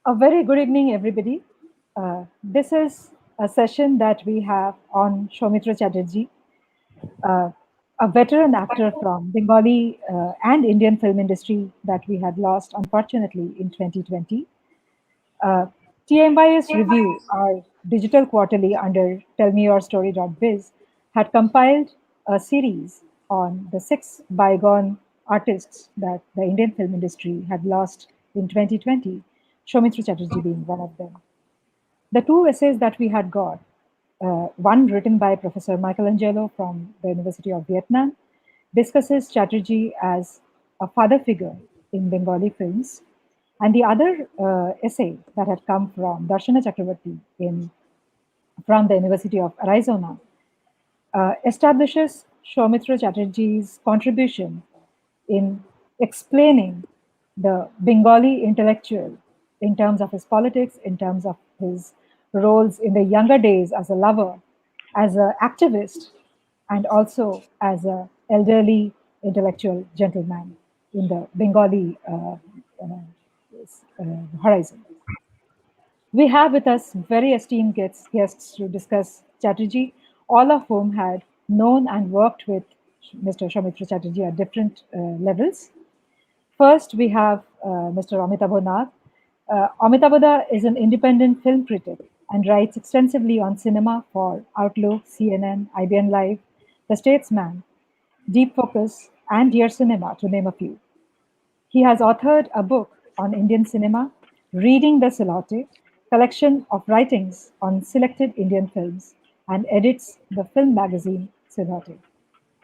A very good evening, everybody. This is a session that we have on Soumitra Chatterjee, uh, a veteran actor from Bengali and Indian film industry that we had lost, unfortunately, in 2020. Uh, TMY's review, our digital quarterly under tellmeyourstory.biz, had compiled a series on the six bygone artists that the Indian film industry had lost in 2020, Soumitra Chatterjee being one of them. The two essays that we had got, one written by Professor Michelangelo from the University of Vietnam, discusses Chatterjee as a father figure in Bengali films, and the other essay that had come from Darshana Chakrabarty from the University of Arizona establishes Soumitra Chatterjee's contribution in explaining the Bengali intellectual in terms of his politics, in terms of his roles in the younger days as a lover, as an activist, and also as an elderly intellectual gentleman in the Bengali horizon. We have with us very esteemed guests to discuss Chatterjee, all of whom had known and worked with Mr. Soumitra Chatterjee at different levels. First, we have Mr. Amitava Nag. Amitava is an independent film critic and writes extensively on cinema for Outlook, CNN, IBN Live, The Statesman, Deep Focus, and Dear Cinema, to name a few. He has authored a book on Indian cinema, Reading the Silote, collection of writings on selected Indian films, and edits the film magazine Silote.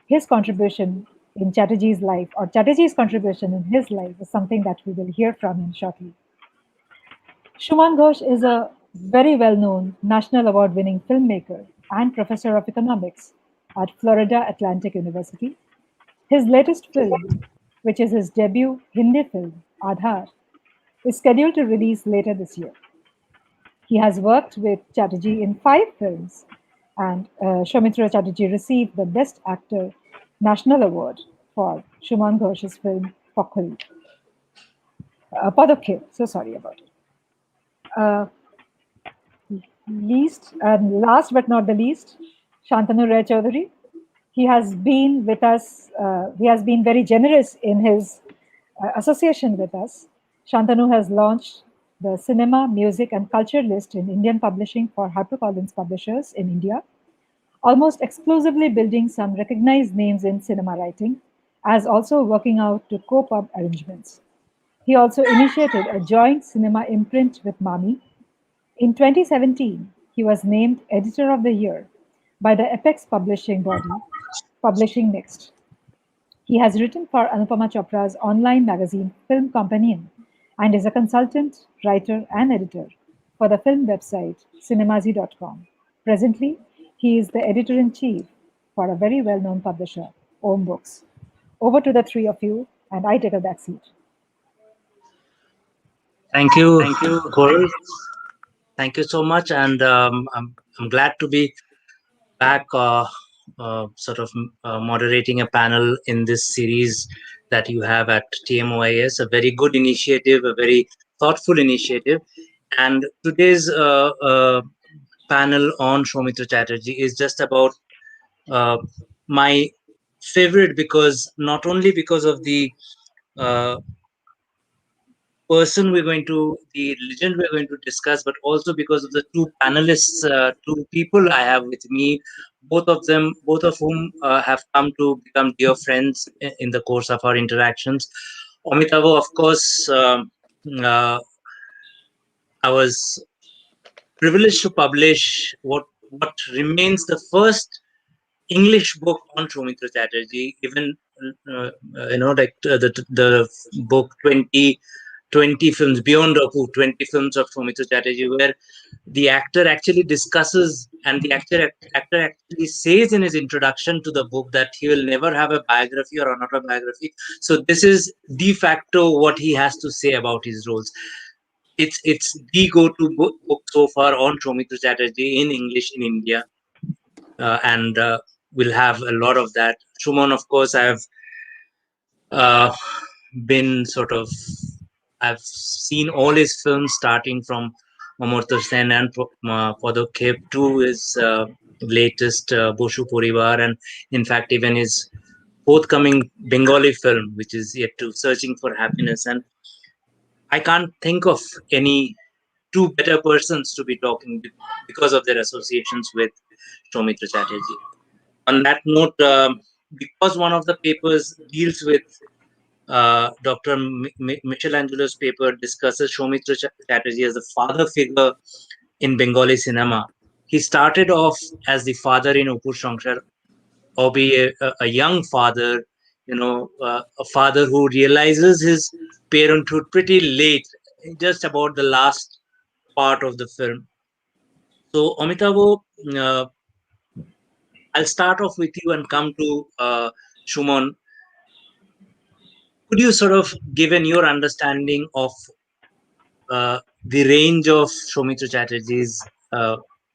His contribution in Chatterjee's life, or Chatterjee's contribution in his life, is something that we will hear from him shortly. Suman Ghosh is a very well-known national award-winning filmmaker and professor of economics at Florida Atlantic University. His latest film, which is his debut Hindi film, Aadhaar, is scheduled to release later this year. He has worked with Chatterjee in 5 films, and Soumitra Chatterjee received the Best Actor National Award for Suman Ghosh's film Pokhari. Padakhe, so sorry about it. Uh, Last but not the least, Shantanu Ray Chaudhuri. He has been with us, he has been very generous in his association with us. Shantanu has launched the Cinema, Music and Culture list in Indian publishing for HarperCollins publishers in India, almost exclusively building some recognized names in cinema writing, as also working out to co-pub arrangements. He also initiated a joint cinema imprint with Mami. In 2017, he was named Editor of the Year by the Apex publishing body, Publishing Next. He has written for Anupama Chopra's online magazine Film Companion and is a consultant, writer, and editor for the film website cinemazi.com. Presently, he is the editor in chief for a very well known publisher, Om Books. Over to the three of you, and I take a back seat. Thank you, Gaurav. Thank you so much, and I'm glad to be back, sort of moderating a panel in this series that you have at TMOIS. A very good initiative, a very thoughtful initiative, and today's panel on Soumitra Chatterjee is just about my favorite, because not only because of the uh, person we're going to, the legend we're going to discuss, but also because of the two panelists, two people I have with me, both of whom have come to become dear friends in the course of our interactions. Amitava, of course, uh, I was privileged to publish what remains the first English book on Soumitra Chatterjee, even like the book 20 films beyond Apu, 20 films of Soumitra Chatterjee, where the actor actually discusses, and the actor actually says in his introduction to the book that he will never have a biography or an autobiography. So this is de facto what he has to say about his roles. It's the go-to book so far on Soumitra Chatterjee in English in India, and we'll have a lot of that. Suman, of course, I have been sort of I've seen all his films starting from Amartya Sen and Padakshep to his latest Boshu Porivar, and in fact even his forthcoming Bengali film, which is yet to Searching for Happiness. And I can't think of any two better persons to be talking because of their associations with Soumitra Chatterjee. On that note, because one of the papers deals with Dr. Michelangelo's paper discusses Soumitra Chatterjee as the father figure in Bengali cinema. He started off as the father in Upur Sangsar, albeit a young father, a father who realizes his parenthood pretty late, just about the last part of the film. So, Amitavo, uh, I'll start off with you and come to Shumon. Could you sort of given your understanding of the range of Soumitra Chatterjee's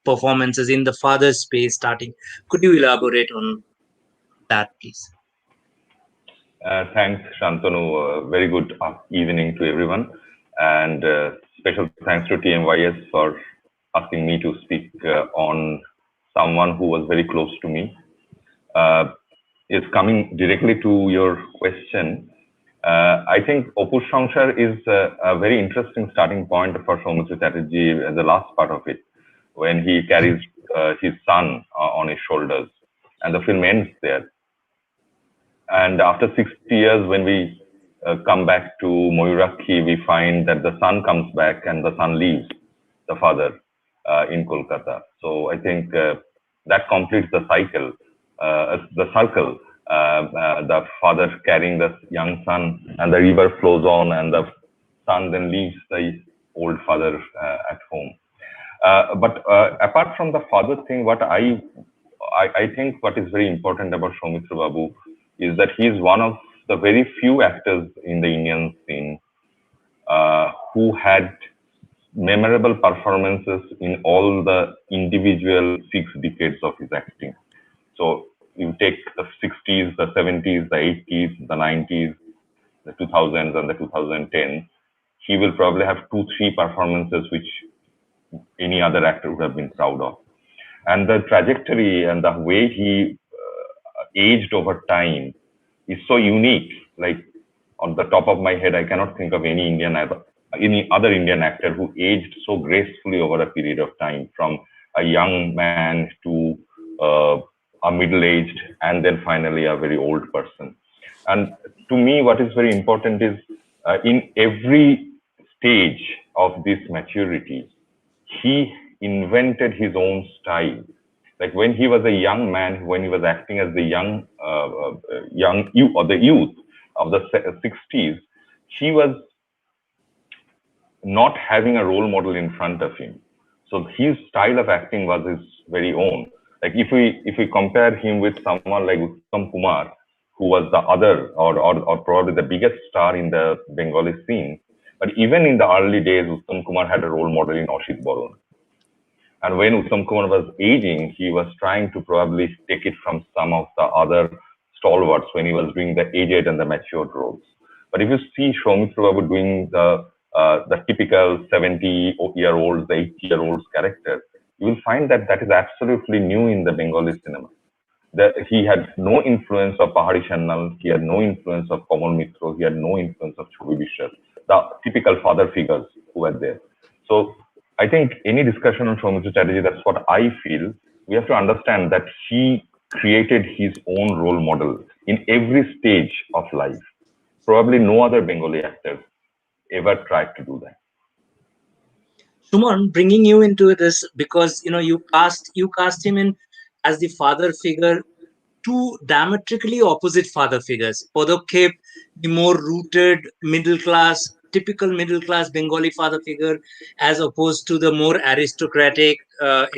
performances in the father space starting? Could you elaborate on that, please? Thanks, Shantanu. Very good evening to everyone. And special thanks to TMYS for asking me to speak on someone who was very close to me. Is coming directly to your question. I think Opus Sangsar is a very interesting starting point for Soumitra Chatterjee, the last part of it, when he carries his son on his shoulders. And the film ends there. And after 60 years, when we come back to Moyurakhi, we find that the son comes back and the son leaves the father in Kolkata. So I think that completes the cycle, the circle. The father carrying the young son, and the river flows on, and the son then leaves the old father at home. But apart from the father thing, what I think what is very important about Soumitra Babu is that he is one of the very few actors in the Indian scene who had memorable performances in all the individual 6 decades of his acting. So you take the 60s, the 70s, the 80s, the 90s, the 2000s, and the 2010s. He will probably have 2-3 performances which any other actor would have been proud of. And the trajectory and the way he aged over time is so unique. Like on the top of my head, I cannot think of any other Indian actor who aged so gracefully over a period of time, from a young man to a middle-aged, and then finally a very old person. And to me, what is very important is in every stage of this maturity, he invented his own style. Like when he was a young man, when he was acting as the youth of the 60s, he was not having a role model in front of him. So his style of acting was his very own. Like if we compare him with someone like Uttam Kumar, who was the other or probably the biggest star in the Bengali scene, but even in the early days, Uttam Kumar had a role model in Ashit Baron. And when Uttam Kumar was aging, he was trying to probably take it from some of the other stalwarts when he was doing the aged and the matured roles. But if you see Soumitra Babu doing the typical 70-year-olds, the 80-year-olds character, you will find that that is absolutely new in the Bengali cinema. That he had no influence of Pahari Channal, he had no influence of Kamal Mitro, he had no influence of Chobi Bishwas, the typical father figures who were there. So I think any discussion on Soumitra Chatterjee, that's what I feel. We have to understand that he created his own role model in every stage of life. Probably no other Bengali actor ever tried to do that. Suman, bringing you into this because you cast him in as the father figure, two diametrically opposite father figures. Padakshep, the more rooted typical middle class Bengali father figure, as opposed to the more aristocratic,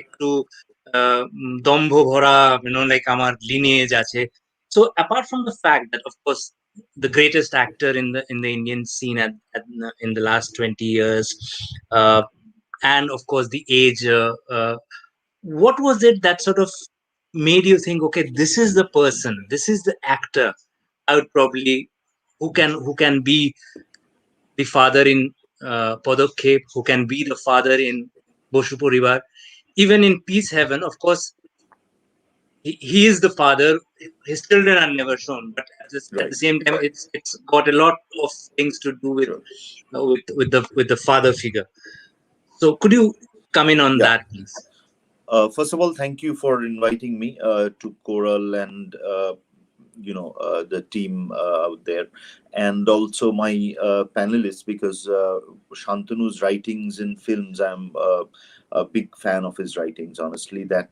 একটু দম্ভ ভরা, like আমার lineage আছে. So apart from the fact that, of course, the greatest actor in the Indian scene in the last 20 years, and of course the age, what was it that sort of made you think, okay, this is the person, this is the actor I would probably who can be the father in Padokhep, who can be the father in Boshu Poribar. Even in Peace Heaven, of course, he is the father. His children are never shown, but at the Right. same time, it's got a lot of things to do Sure. with the father figure. So could you come in on Yeah. that, please? First of all, thank you for inviting me to Coral and the team out there, and also my panelists, because Shantanu's writings in films, I'm a big fan of his writings. Honestly, that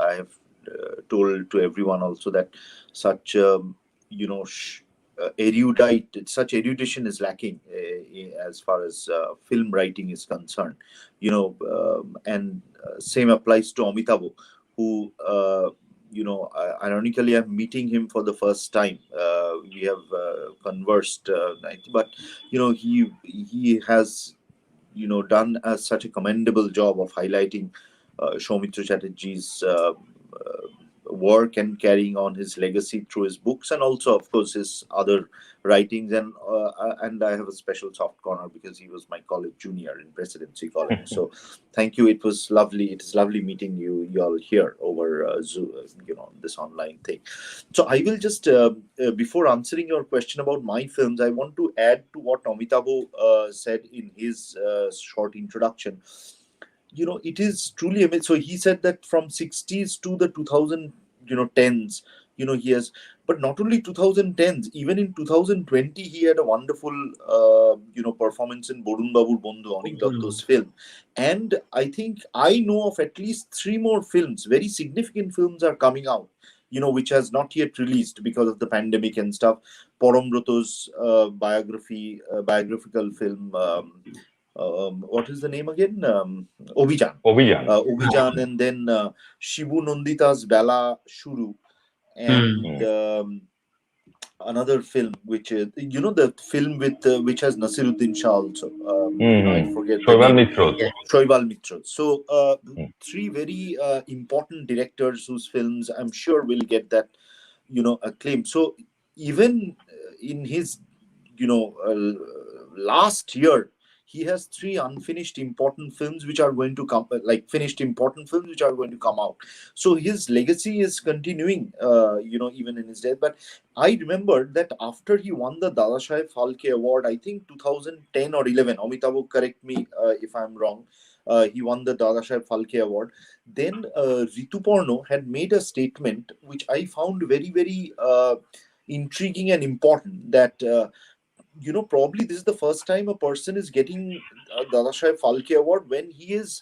I have told to everyone also that such you know. Such erudition is lacking as far as film writing is concerned, and same applies to Amitava, who ironically I'm meeting him for the first time. We have conversed, but he has done such a commendable job of highlighting Soumitra Chatterjee's work and carrying on his legacy through his books, and also of course his other writings. And I have a special soft corner because he was my college junior in Presidency College. So thank you. It was lovely. It is lovely meeting you all here over Zoom, this online thing. So I will just before answering your question about my films, I want to add to what Amitava said in his short introduction. It is truly amazing. So he said that from 60s to the 2000 10s, he has, but not only 2010s, even in 2020 he had a wonderful performance in Borun Babur Bondhu, Anik Datto's film. And I think I know of at least 3 more films, very significant films are coming out, which has not yet released because of the pandemic and stuff. Porombrato's biographical film, what is the name again? Obhijan. Obijan. Obhijan, and then Shibu Nandita's Bela Shuru, and another film which is the film with which has Nasiruddin Shah also. I forget the Shoibal name. Mitro. Shoibal Mitra. So 3 very important directors whose films I'm sure will get that acclaim. So even in his last year, he has 3 unfinished important films which are going to come, like finished important films which are going to come out. So his legacy is continuing, even in his death. But I remember that after he won the Dadasaheb Phalke Award, I think 2010 or 11, Amitava, correct me if I'm wrong, he won the Dadasaheb Phalke Award. Then Rituparno had made a statement which I found very, very intriguing and important, that probably this is the first time a person is getting a Dadasaheb Phalke Award when he is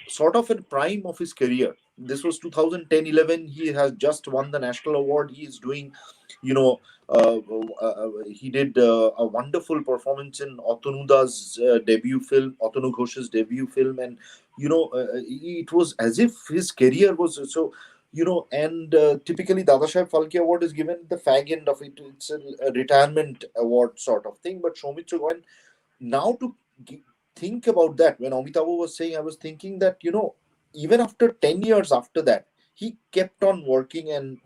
sort of in prime of his career. This was 2010-11. He has just won the national award. He is doing, he did a wonderful performance in Otanuda's debut film, Otanu Ghosh's debut film, and it was as if his career was so. And typically Dadasaheb Phalke Award is given the fag end of it. It's a retirement award sort of thing. But Soumitra, now to think about that, when Amitava was saying, I was thinking that, even after 10 years after that, he kept on working, and,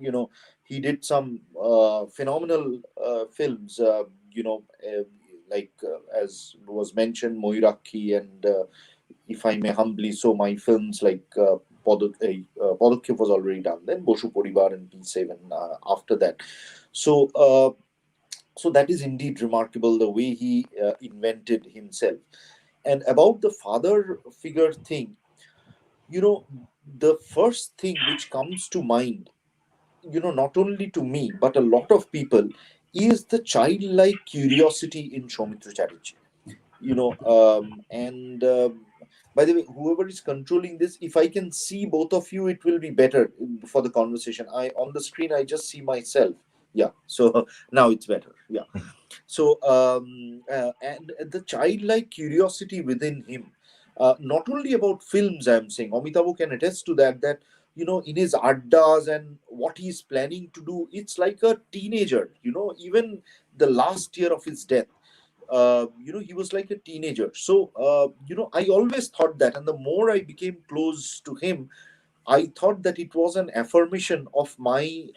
he did some phenomenal films, as was mentioned, Moiraki, and if I may humbly, so my films like Padokhep was already done. Then Boshu Poribar and P7 after that. So that is indeed remarkable, the way he invented himself. And about the father figure thing, the first thing which comes to mind, not only to me, but a lot of people, is the childlike curiosity in Soumitra Chatterjee. And by the way, whoever is controlling this, if I can see both of you, it will be better for the conversation. On the screen, I just see myself. Yeah. So now it's better. Yeah. So and the childlike curiosity within him, not only about films, I'm saying, Amitava can attest to that, in his addas and what he's planning to do, it's like a teenager, even the last year of his death, he was like a teenager. So I always thought that, and the more I became close to him, I thought that it was an affirmation of my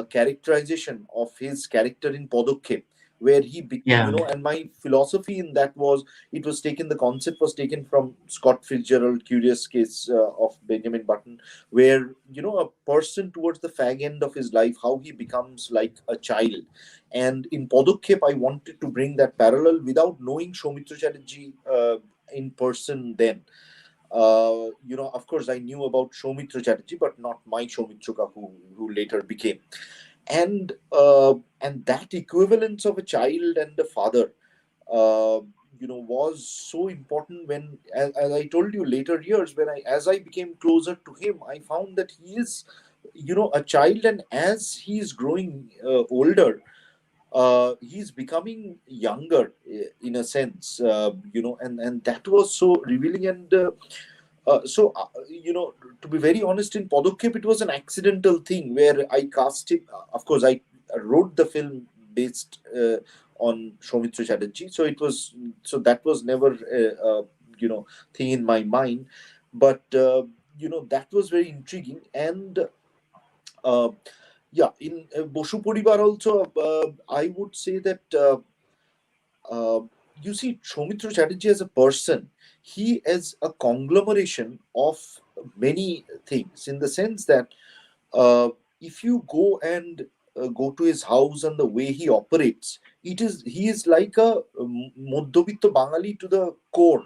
characterization of his character in Padokhep, where he, Yeah. and my philosophy in that was, it was taken, the concept was taken from Scott Fitzgerald, Curious Case of Benjamin Button, where, a person towards the fag end of his life, how he becomes like a child. And in Podokep, I wanted to bring that parallel without knowing Soumitra Chatterjee in person then. Of course, I knew about Soumitra Chatterjee, but not my Soumitraka, who later became. And that equivalence of a child and a father, uh, was so important when, as I told you, later years, when as I became closer to him, I found that he is, a child, and as he is growing older, he's becoming younger, in a sense, and that was so revealing. And to be very honest, in Podokep, it was an accidental thing where I cast him. Of course, I wrote the film based on Soumitra Chatterjee, so that was never thing in my mind. But that was very intriguing. And uh, yeah, in Boshu Poribar also, I would say that. Uh, you see, Soumitra Chatterjee as a person, he is a conglomeration of many things, in the sense that, uh, if you go and go to his house and the way he operates, he is like a Madhyabitto Bangali to the core,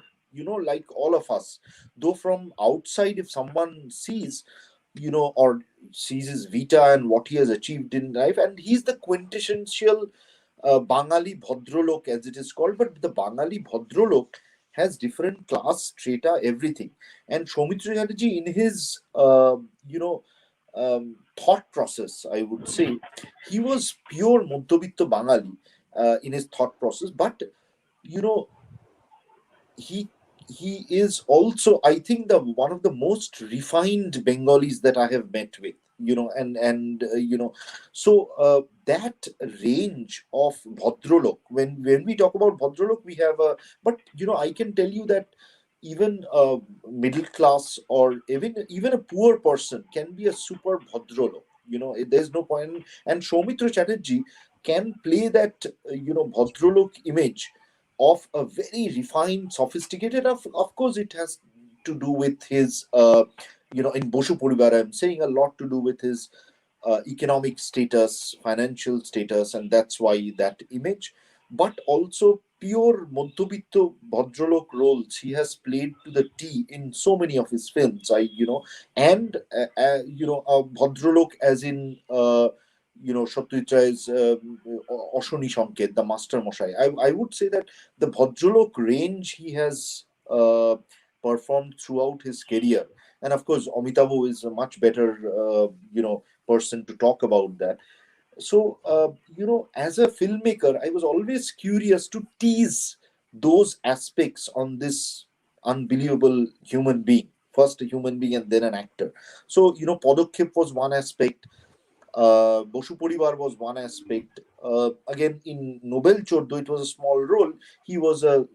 like all of us. Though from outside, if someone sees, or sees his vita and what he has achieved in life, and he's the quintessential Bangali Bhadralok, as it is called. But the Bangali Bhadralok has different class, strata, everything. And Soumitra Chatterjee, in his thought process, I would say, he was pure Madhyabitto Bangali in his thought process. But you know, he he is also, I think, the one of the most refined Bengalis that I have met with. So that range of Bhadralok, when we talk about Bhadralok, we have a, but I can tell you that even a middle class, or even a poor person, can be a super Bhadralok. There's no point. And Soumitra Chatterjee can play that Bhadralok image of a very refined, sophisticated. Of course, it has to do with his, in Boshu Poribar, I'm saying, a lot to do with his economic status, financial status, and that's why that image. But also pure Madhyabitto Bhadralok roles he has played to the T in so many of his films. And Bhadralok, as in Satyajit's Oshoni Sanket, the Master Moshai. I would say that the Bhadralok range he has performed throughout his career. And of course, Amitava is a much better, person to talk about that. So, as a filmmaker, I was always curious to tease those aspects on this unbelievable human being. First a human being and then an actor. So, Podokep was one aspect. Boshu Poribar was one aspect. Again, in Nobel Chor, though it was a small role, he was a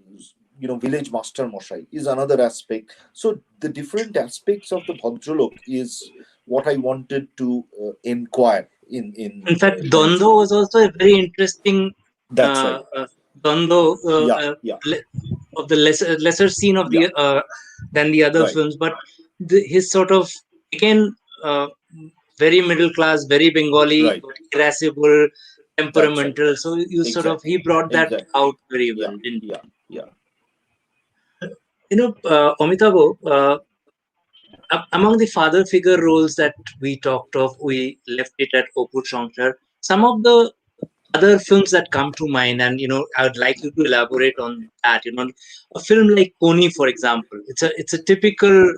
village master Moshai is another aspect. So the different aspects of the Bhadralok is what I wanted to inquire in In fact, my Dondo film. was also a very interesting That's uh, right. uh, Dondo Yeah, yeah, of the lesser scene of yeah. the than the other Right, films, but his sort of, again, uh, very middle class, very Bengali, right. but irascible, That's right. temperamental. So you sort of, Exactly, he brought that exactly. out very Yeah, well, didn't yeah, yeah. Amitavo? Among the father figure roles that we talked of, we left it at Opur Shankar. Some of the other films that come to mind, and I would like you to elaborate on that. A film like Koni, for example, it's a typical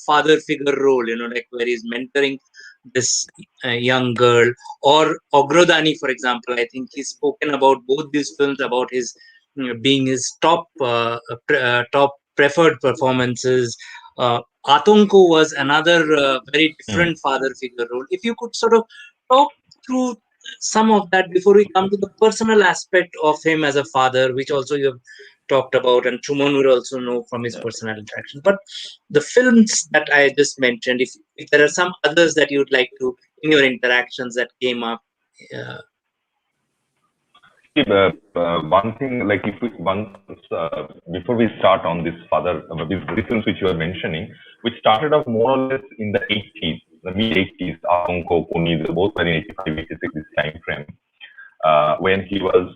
father figure role, like where he's mentoring this young girl. Or Ogrodani, for example, I think he's spoken about both these films, about his being his top preferred performances. Atonko was another very Hmm. different father figure role. If you could sort of talk through some of that before we come to the personal aspect of him as a father, which also you have talked about, and Suman will also know from his Yeah. personal interaction. But the films that I just mentioned, if there are some others that you'd like to, in your interactions that came up. uh, one thing, like if we before we start on this further these films which you are mentioning, which started off more or less in the 80s, the mid 80s, Akonko, Puni, they both were in 85, 86, this time frame, when he was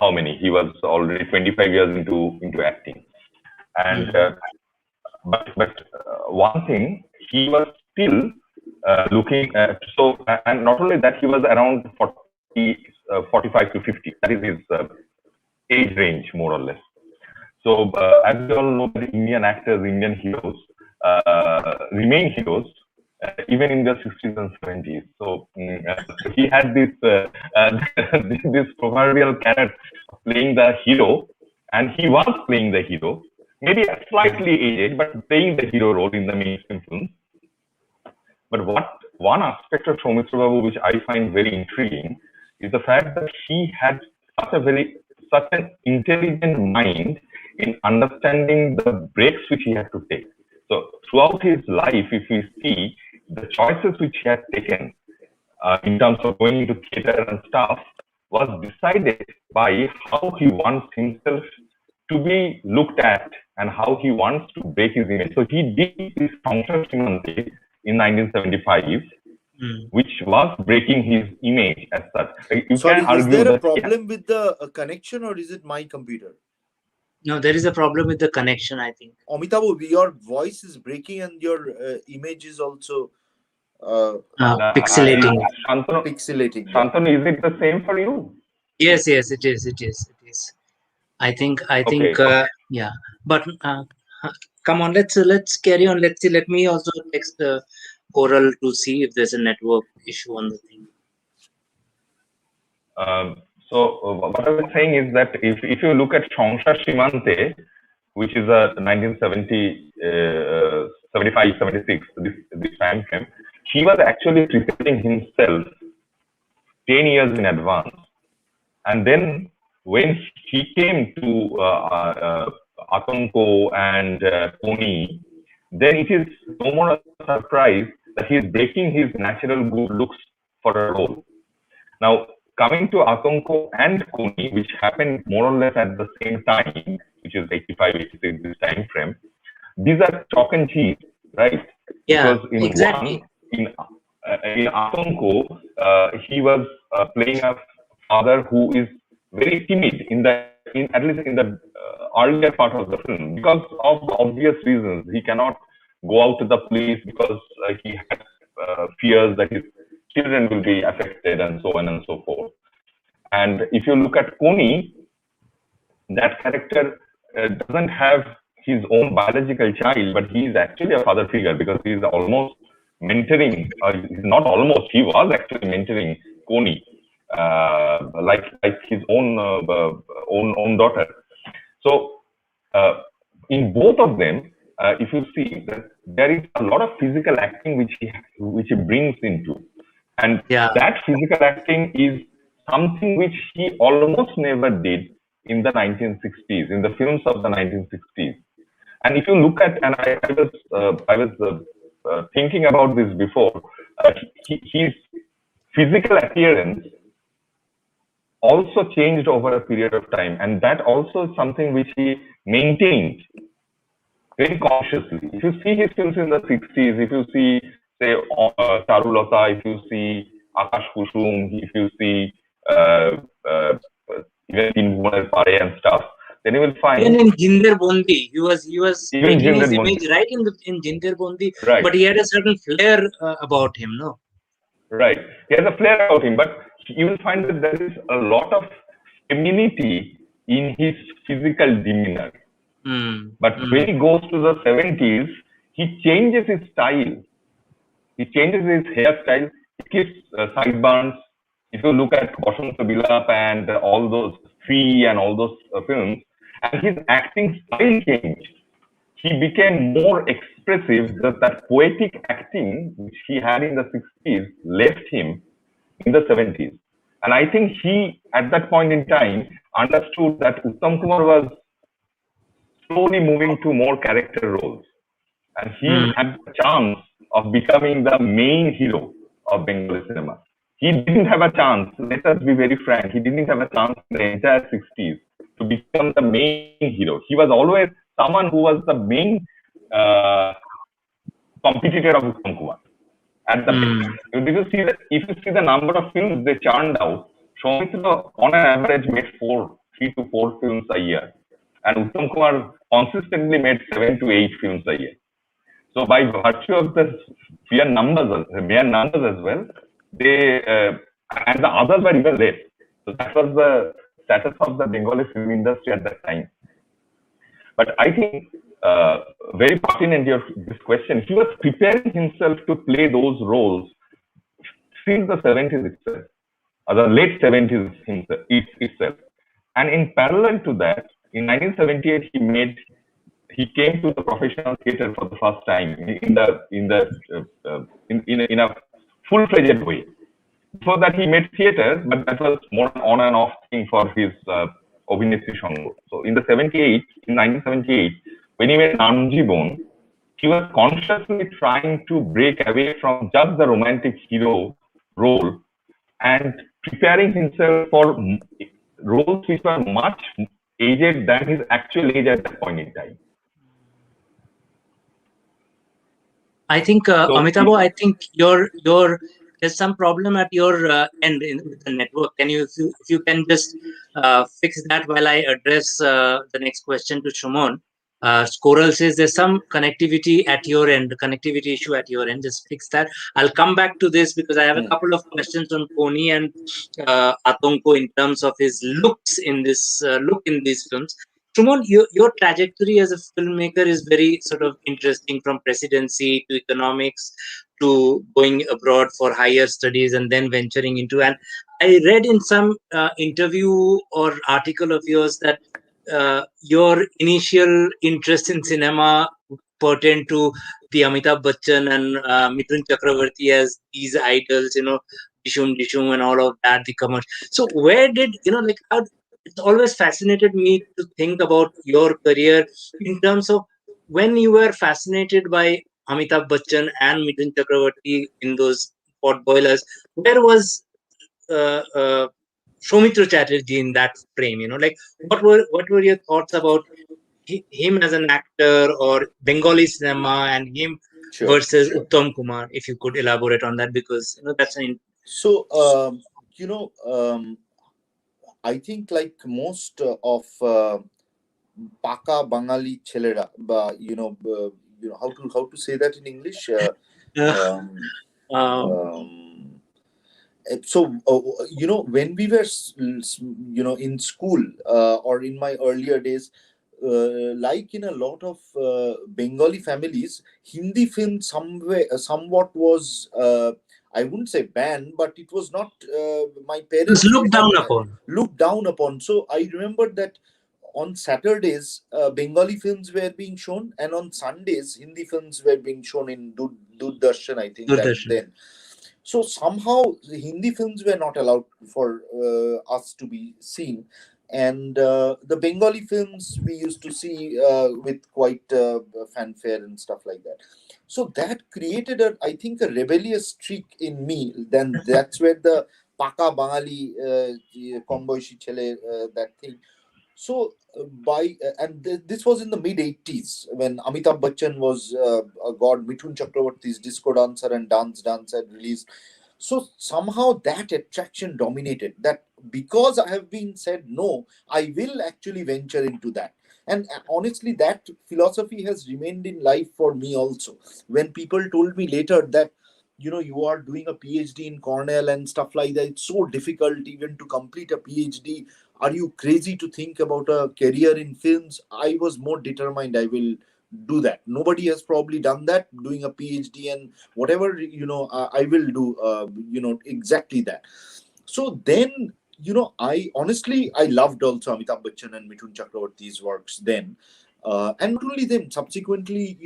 how many? He was already 25 years into acting, and but one thing, he was still looking at, and not only that, he was around 40, 45 to 50. That is his age range, more or less. So, as we all know, the Indian actors, Indian heroes remain heroes even in the 60s and 70s. So, he had this this proverbial character playing the hero, and he was playing the hero, maybe slightly aged, but playing the hero role in the mainstream films. But one aspect of Soumitra Babu which I find very intriguing is the fact that he had such an intelligent mind in understanding the breaks which he had to take. So throughout his life, if we see the choices which he had taken in terms of going into theatre and stuff, was decided by how he wants himself to be looked at and how he wants to break his image. So he did this Sangsar Simante in 1975, which was breaking his image as such. You Sorry, can is argue there a that, problem with the connection, or is it my computer? No, there is a problem with the connection, I think. Amitava, your voice is breaking and your image is also Pixelating. pixelating. Shantanu, is it the same for you? Yes, it is. I think, Okay. yeah. But come on, let's carry on. Let's see. Let me also text Coral to see if there's a network issue on the thing. So what I was saying is that if you look at Sangsar Simante, which is a 1970, 75, 76, this time frame, he was actually preparing himself 10 years in advance. And then when he came to Akonko and Poni, then it is no more a surprise that he is breaking his natural good looks for a role. Now, coming to Akonko and Kuni, which happened more or less at the same time, which is 85, 86, this time frame, these are chalk and cheese, right? Yeah, because in exactly. in Akonko, he was playing a father who is very timid at least in the earlier part of the film, because of obvious reasons. He cannot go out to the police because he has fears that his children will be affected and so on and so forth. And if you look at Kuni, that character doesn't have his own biological child, but he is actually a father figure because he is almost mentoring, not almost, he was actually mentoring Kuni, like his own daughter. So in both of them, if you see that there is a lot of physical acting which he brings into, and that physical acting is something which he almost never did in the 1960s, in the films of the 1960s. And if you look at, and I was thinking about this before, his physical appearance also changed over a period of time, and that also is something which he maintained very consciously. If you see his films in the 60s, if you see, say, Charulata, if you see Akash Kusum, if you see even in Bhuvaner Pare and stuff, then you will find even in Jinder Bondi, he was making his image right in Jinder Bondi, right. But he had a certain flair about him, no? Right, he has a flair about him, but you will find that there is a lot of femininity in his physical demeanor. But when he goes to the 70s, he changes his style. He changes his hairstyle. He keeps sideburns. If you look at Bashanta Bilap and all those Free and all those films, and his acting style changed. He became more expressive. That poetic acting which he had in the 60s left him in the 70s. And I think he, at that point in time, understood that Uttam Kumar was slowly moving to more character roles. And he had the chance of becoming the main hero of Bengali cinema. he didn't have a chance. Let us be very frank. He didn't have a chance in the entire 60s to become the main hero. He was always someone who was the main uh, competitor of Uttam Kumar. At the did you see that? If you see the number of films they churned out, Soumitra on an average made 3 to 4 films a year, and Uttam Kumar consistently made 7 to 8 films a year. So by virtue of the mere numbers as well, they and the others were even less. So that was the status of the Bengali film industry at that time. But I think very pertinent this question. He was preparing himself to play those roles since the 70s itself, or the late 70s itself. And in parallel to that, in 1978, he came to the professional theatre for the first time in a full-fledged way. Before that, he made theatre, but that was more on and off thing for his Obhinetri Sangh. So in 1978, when he made Namjibon, he was consciously trying to break away from just the romantic hero role and preparing himself for roles which were much aged than his actual age at that point in time. I think, Amitava, I think there's some problem at your end with the network. Can you, if you can just fix that while I address the next question to Suman. Scoral says there's some connectivity at your end, the connectivity issue at your end. Just fix that. I'll come back to this because I have a couple of questions on Koni and Atonko in terms of his looks in this look in these films. Suman, your trajectory as a filmmaker is very sort of interesting, from presidency to economics to going abroad for higher studies and then venturing into. And I read in some interview or article of yours that your initial interest in cinema pertained to the Amitabh Bachchan and Mithun Chakrabarty as these idols, Dishum Dishum and all of that, the commercial. So where did, how, it's always fascinated me to think about your career in terms of when you were fascinated by Amitabh Bachchan and Mithun Chakrabarty in those pot boilers, where was Soumitra Chatterjee in that frame? What were your thoughts about him as an actor or Bengali cinema and him versus Uttam Kumar? If you could elaborate on that, because that's an. So I think like most of Paka Bangali Chelera, how to say that in English? So when we were in school or in my earlier days, like in a lot of Bengali families, Hindi film somewhat was I wouldn't say banned, but it was not my parents looked down upon. So I remember that on Saturdays Bengali films were being shown, and on Sundays Hindi films were being shown in Doordarshan, I think back then. So somehow the Hindi films were not allowed for us to be seen, and the Bengali films we used to see with quite fanfare and stuff like that. So that created I think a rebellious streak in me. Then that's where the Paka Bangali Komboishi Chele, that thing. So this was in the mid 80s when Amitabh Bachchan was a god. Mithun Chakrabarty's Disco Dancer and Dance had released. So somehow that attraction dominated. That because I have been said no, I will actually venture into that. And honestly, that philosophy has remained in life for me also. When people told me later that you are doing a PhD in Cornell and stuff like that, it's so difficult even to complete a PhD. Are you crazy to think about a career in films? I was more determined I will do that. Nobody has probably done that, doing a PhD and whatever, I will do, exactly that. So then, I honestly, I loved also Amitabh Bachchan and Mithun Chakrabarty's works then. And not only them, subsequently,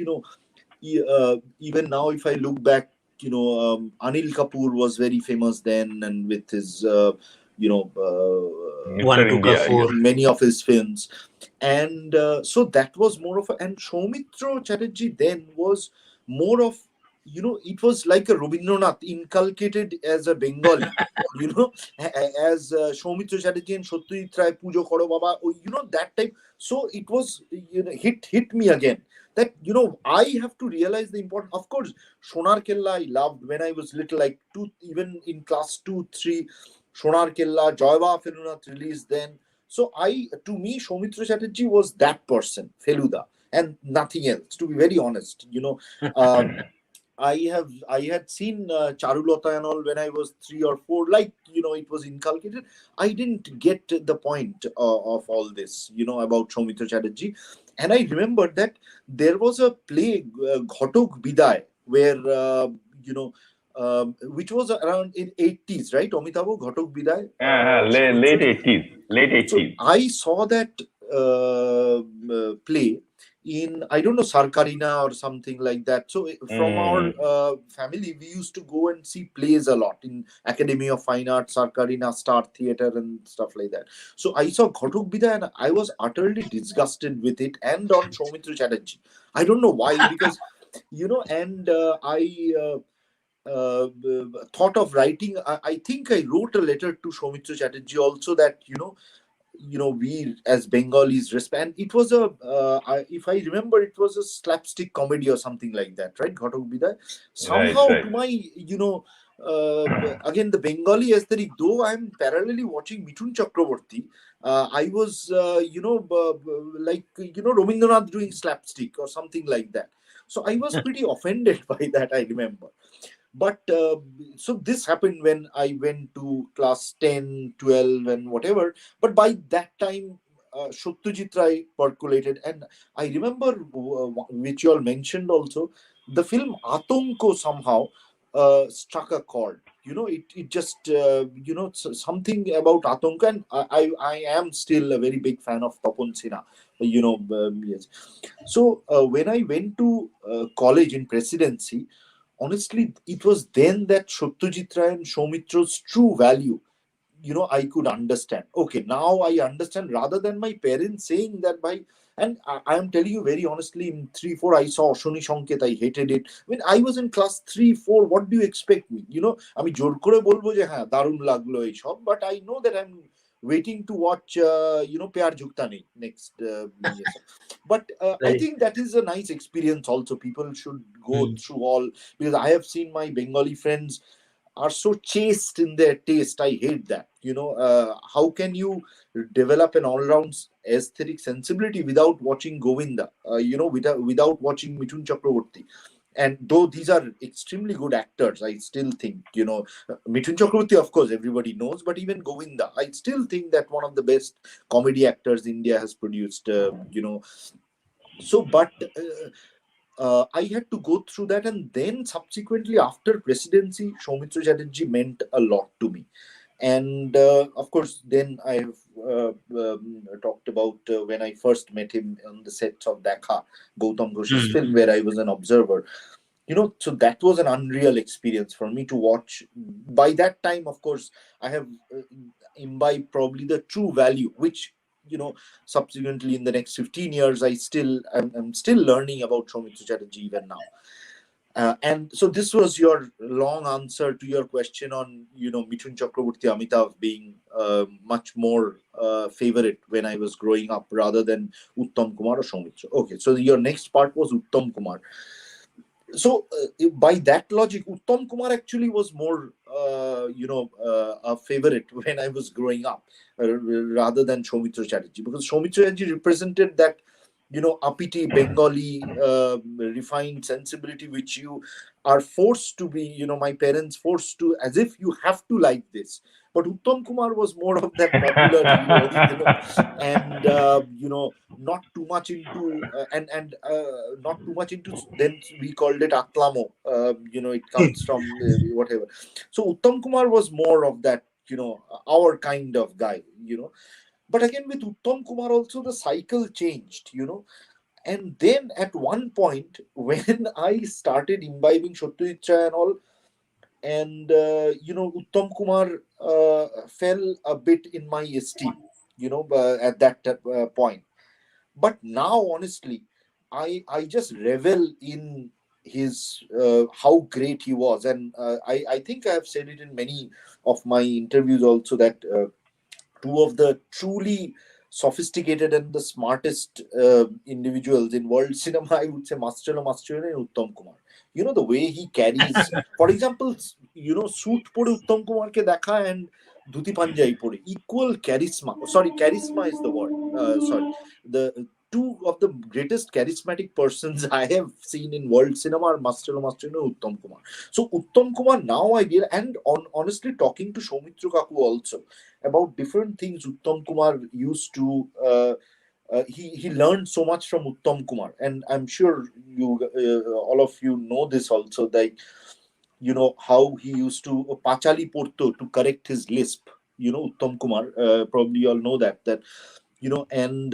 even now, if I look back, Anil Kapoor was very famous then, and with his, many of his films. And so that was more of and Soumitra Chatterjee then was more of it was like a Rabindranath inculcated as a Bengali, as Soumitra Chatterjee and Satyajit Ray Pujo Koro Baba, that type. So it was, hit me again that, I have to realize the importance. Of course, Sonar Kella I loved when I was little, like even in class 2, 3, Sonar Kella, Joyba Felunath released then. So to me, Soumitra Chatterjee was that person, Feluda, and nothing else, to be very honest. Um, I had seen Charulata and all when I was 3 or 4. Like, it was inculcated. I didn't get the point of all this, about Soumitra Chatterjee. And I remembered that there was a play, Ghotok Biday, where, which was around in 80s, right? Amitava, Ghotok Biday. Late 80s. Late So 80s. I saw that play in, I don't know, Sarkarina or something like that. So from our family, we used to go and see plays a lot in Academy of Fine Arts, Sarkarina, Star Theatre and stuff like that. So I saw Ghotok Bida and I was utterly disgusted with it, and on Soumitra Chatterjee. I don't know why, because, and I thought of writing. I think I wrote a letter to Soumitra Chatterjee also, that, we as Bengalis respect. It was if I remember, it was a slapstick comedy or something like that, right? Ghotok Bidai. Somehow, Right. to my, again, the Bengali aesthetic, though I'm parallelly watching Mithun Chakrabarty, I was, like, Rabindranath doing slapstick or something like that. So I was pretty offended by that, I remember. But so this happened when I went to class 10, 12 and whatever. But by that time, Satyajit Ray percolated. And I remember, which you all mentioned also, the film Atonko somehow struck a chord. It just, something about Atonko. And I am still a very big fan of Tapan Sinha. Yes. So when I went to college in Presidency, honestly, it was then that Satyajit Ray and Soumitra's true value, I could understand. Okay, now I understand, rather than my parents saying that by. And I am telling you very honestly, in 3, 4, I saw Shoni Sanket, I hated it. When I was in class 3, 4, what do you expect me? আমি জোর করে বলবো যে হ্যাঁ দারুণ লাগলো এইসব, but I know that I'm waiting to watch, Pyar Jhukta Nahi next. Yes. But I think that is a nice experience also. People should go through all, because I have seen my Bengali friends are so chaste in their taste. I hate that. How can you develop an all-round aesthetic sensibility without watching Govinda? Without watching Mithun Chakrabarty. And though these are extremely good actors, I still think, Mithun Chakrabarty, of course, everybody knows, but even Govinda, I still think that one of the best comedy actors India has produced. So, but I had to go through that, and then subsequently after Presidency, Soumitra Chatterjee meant a lot to me. And of course, then I have talked about when I first met him on the sets of Dekha, Gautam Ghosh's film, where I was an observer. So that was an unreal experience for me to watch. By that time, of course, I have imbibed probably the true value, which, subsequently in the next 15 years, I'm still learning about Soumitra Chatterjee even now. And so this was your long answer to your question on, Mithun Chakrabarty, Amitav being much more favorite when I was growing up, rather than Uttam Kumar or Soumitra. Okay, so your next part was Uttam Kumar. So by that logic, Uttam Kumar actually was more, a favorite when I was growing up, rather than Soumitra Chatterjee, because Soumitra Chatterjee represented that, uppity Bengali refined sensibility, which you are forced to be, my parents forced to, as if you have to like this. But Uttam Kumar was more of that popular hero, and not too much into and not too much into. Then we called it Atlamo. It comes from whatever. So Uttam Kumar was more of that, our kind of guy. But again, with Uttam Kumar also, the cycle changed. And then at one point, when I started imbibing Satyajit Ray and all, and Uttam Kumar fell a bit in my esteem, at that point. But now, honestly, I just revel in his how great he was. And I think I have said it in many of my interviews also, that two of the truly sophisticated and the smartest individuals in world cinema, I would say Master and Uttam Kumar. You know, the way he carries, for example, you know, suit pore Uttam Kumar ke dekha and dhuti panjai pore, equal charisma. Sorry, charisma is the word. Sorry, the two of the greatest charismatic persons I have seen in world cinema are Master and Uttam Kumar. So Uttam Kumar now I realize, and honestly, talking to Soumitra Kaku also about different things Uttam Kumar used to. He learned so much from Uttam Kumar, and I'm sure you all of you know this also, that you know how he used to Pachali Porto to correct his lisp. You know, Uttam Kumar, probably you all know that you know, and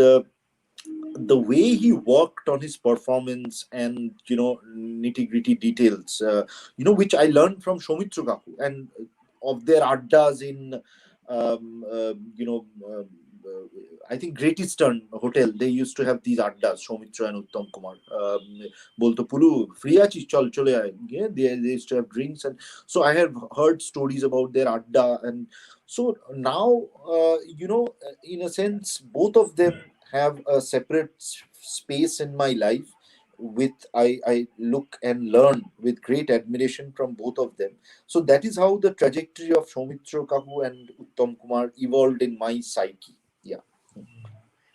the way he worked on his performance and you know nitty gritty details, you know, which I learned from Soumitra Kaku and of their addas in you know. I think Great Eastern Hotel, they used to have these addas, Soumitra and Uttam Kumar. Bolto Pulu, free achi, chal chole aaye. Yeah, they used to have drinks. And so I have heard stories about their adda. And so now, you know, in a sense, both of them have a separate space in my life. With I look and learn with great admiration from both of them. So that is how the trajectory of Soumitra Kaku and Uttam Kumar evolved in my psyche. Yeah.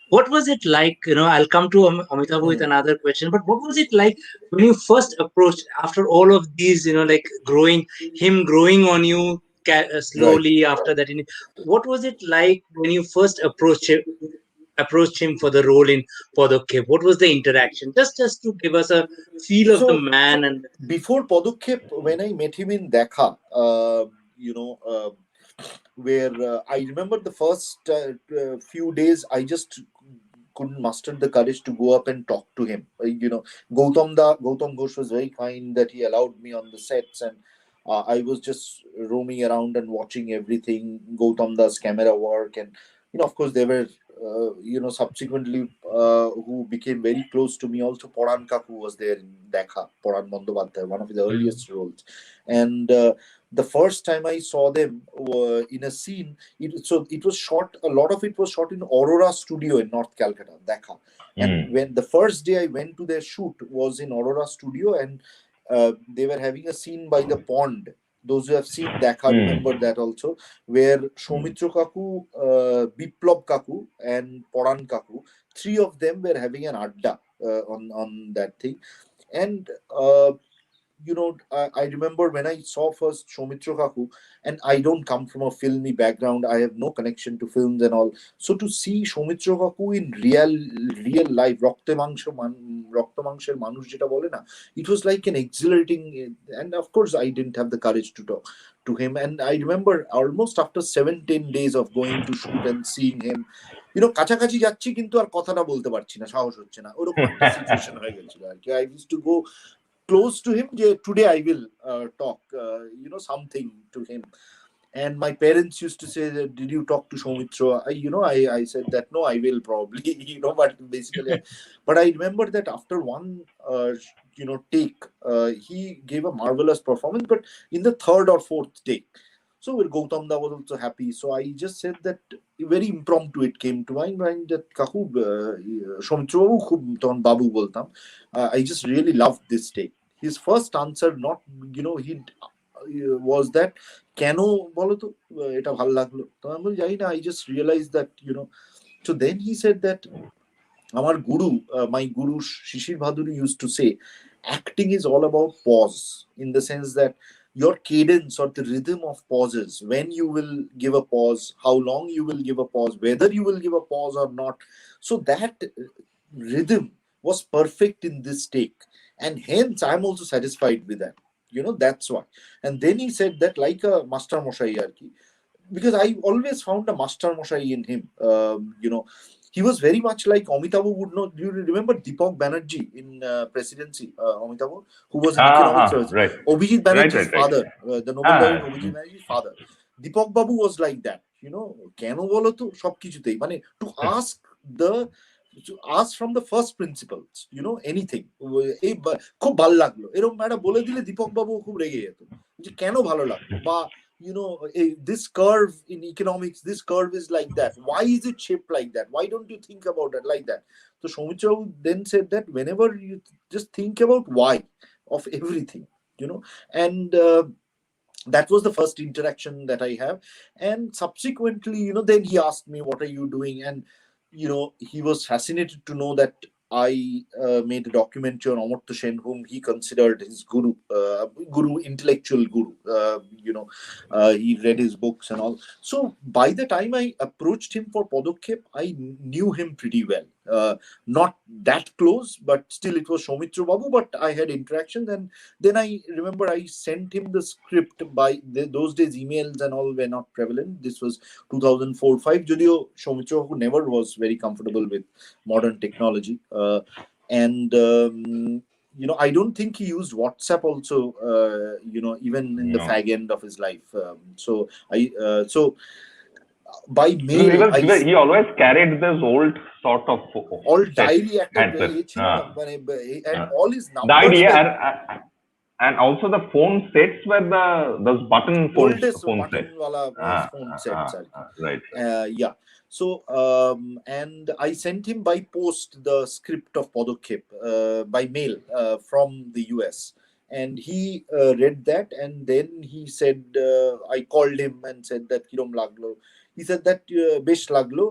What was it like? I'll come to Amitabh with Hmm. another question, but what was it like when you first approached after all of these, like growing on you Right. slowly after that? What was it like when you first approached him for the role in Podokhe? What was the interaction? Just to give us a feel of the So man and before Padokhep, when I met him in Dekha, you know, where I remember the first few days, I just couldn't muster the courage to go up and talk to him. You know, Gautam Ghosh was very kind that he allowed me on the sets, and I was just roaming around and watching everything, Gautam Da's camera work. And you know, of course, there were you know, subsequently who became very close to me. Also, Poran Kaku was there in Dekha, Poran Bandyopadhyay, one of the earliest roles. And the first time I saw them in a scene, so it was shot, a lot of it was shot in Aurora Studio in North Calcutta, Dekha. And Mm. when the first day I went to their shoot was in Aurora Studio, and they were having a scene by the pond. Those who have seen Dekha remember Mm. that also, where Mm. Soumitra Kaku, Biplab Kaku, and Poran Kaku, three of them were having an adda on that thing. And you know, I remember when I saw first Soumitra Kaku, and I don't come from a filmy background. I have no connection to films and all. So to see Soumitra Kaku in real life, রক্ত মাংসের মানুষ যেটা বলে না, it was like an exhilarating. And of course, I didn't have the courage to talk to him. And I remember almost after 7-10 days of going to shoot and seeing him, you know, কাছাকাছি যাচ্ছি কিন্তু আর কথাটা বলতে পারছি না, সাহস হচ্ছে না, ওরকম একটা সিচুয়েশন হয়ে গেছিল আর কি. I used to go close to him. Today I will talk you know, something to him. And my parents used to say that, did you talk to Soumitra? You know, I said that no, I will probably you know, but basically but I remember that after one you know, take, he gave a marvelous performance. But in the third or fourth take, so where Gautam Da was also happy, so I just said that, very impromptu it came to my mind that Kaku, Soumitra babu khub ton babu boltam, I just really loved this take. His first answer, not, you know, he was that, কেন বলো তো এটা ভালো লাগলো, তো আমি বলি জানি না, I just realized that, you know. So then he said that আমার guru, my guru Shishir Bhaduri used to say, acting is all about pause, in the sense that your cadence or the rhythm of pauses, when you will give a pause, how long you will give a pause, whether you will give a pause or not. So that rhythm was perfect in this take, and hence I'm also satisfied with that, you know. That's why. And then he said that, like a master moshai arki, because I always found a master moshai in him. You know, he was very much like Amitava would know. Do you remember Deepak Banerjee in Presidency? Amitava, who was an economics professor, Right. Abhijit Right. Banerjee's Right. Right. father, the Nobel laureate Abhijit Banerjee's father. Deepak Babu was like that, you know. কেন বলো তো সবকিছুতেই, মানে to ask the to ask from the first principles, anything. খুব ভালো লাগলো এরকম একটা বলে দিলে দীপক বাবু খুব রেগে যেত যে কেন ভালো লাগলো, বা this curve in economics, this curve is like that, why is it shaped like that, why don't you think about it like that? So Soumitra then said that whenever you just think about why of everything, and that was the first interaction that I have. And subsequently, then he asked me, what are you doing? And he was fascinated to know that I made a documentary on Amartya Sen, whom he considered his intellectual guru. He read his books and all. So by the time I approached him for Padokkhep, I knew him pretty well. Not that close, but still it was Soumitra Babu, but I had interactions. And then I remember I sent him the script by those days. Emails and all were not prevalent. This was 2004-5. Judio Soumitra Babu never was very comfortable with modern technology. And I don't think he used WhatsApp also, even in the fag end of his life. So by mail, he always carried this old sort of all diary and all his numbers. And also the phone sets were those button phone sets. Right. Yeah. So and I sent him by post the script of Padokkhep by mail from the US, and he read that, and then he said, I called him and said that kirom laglo. He said that besh laglo,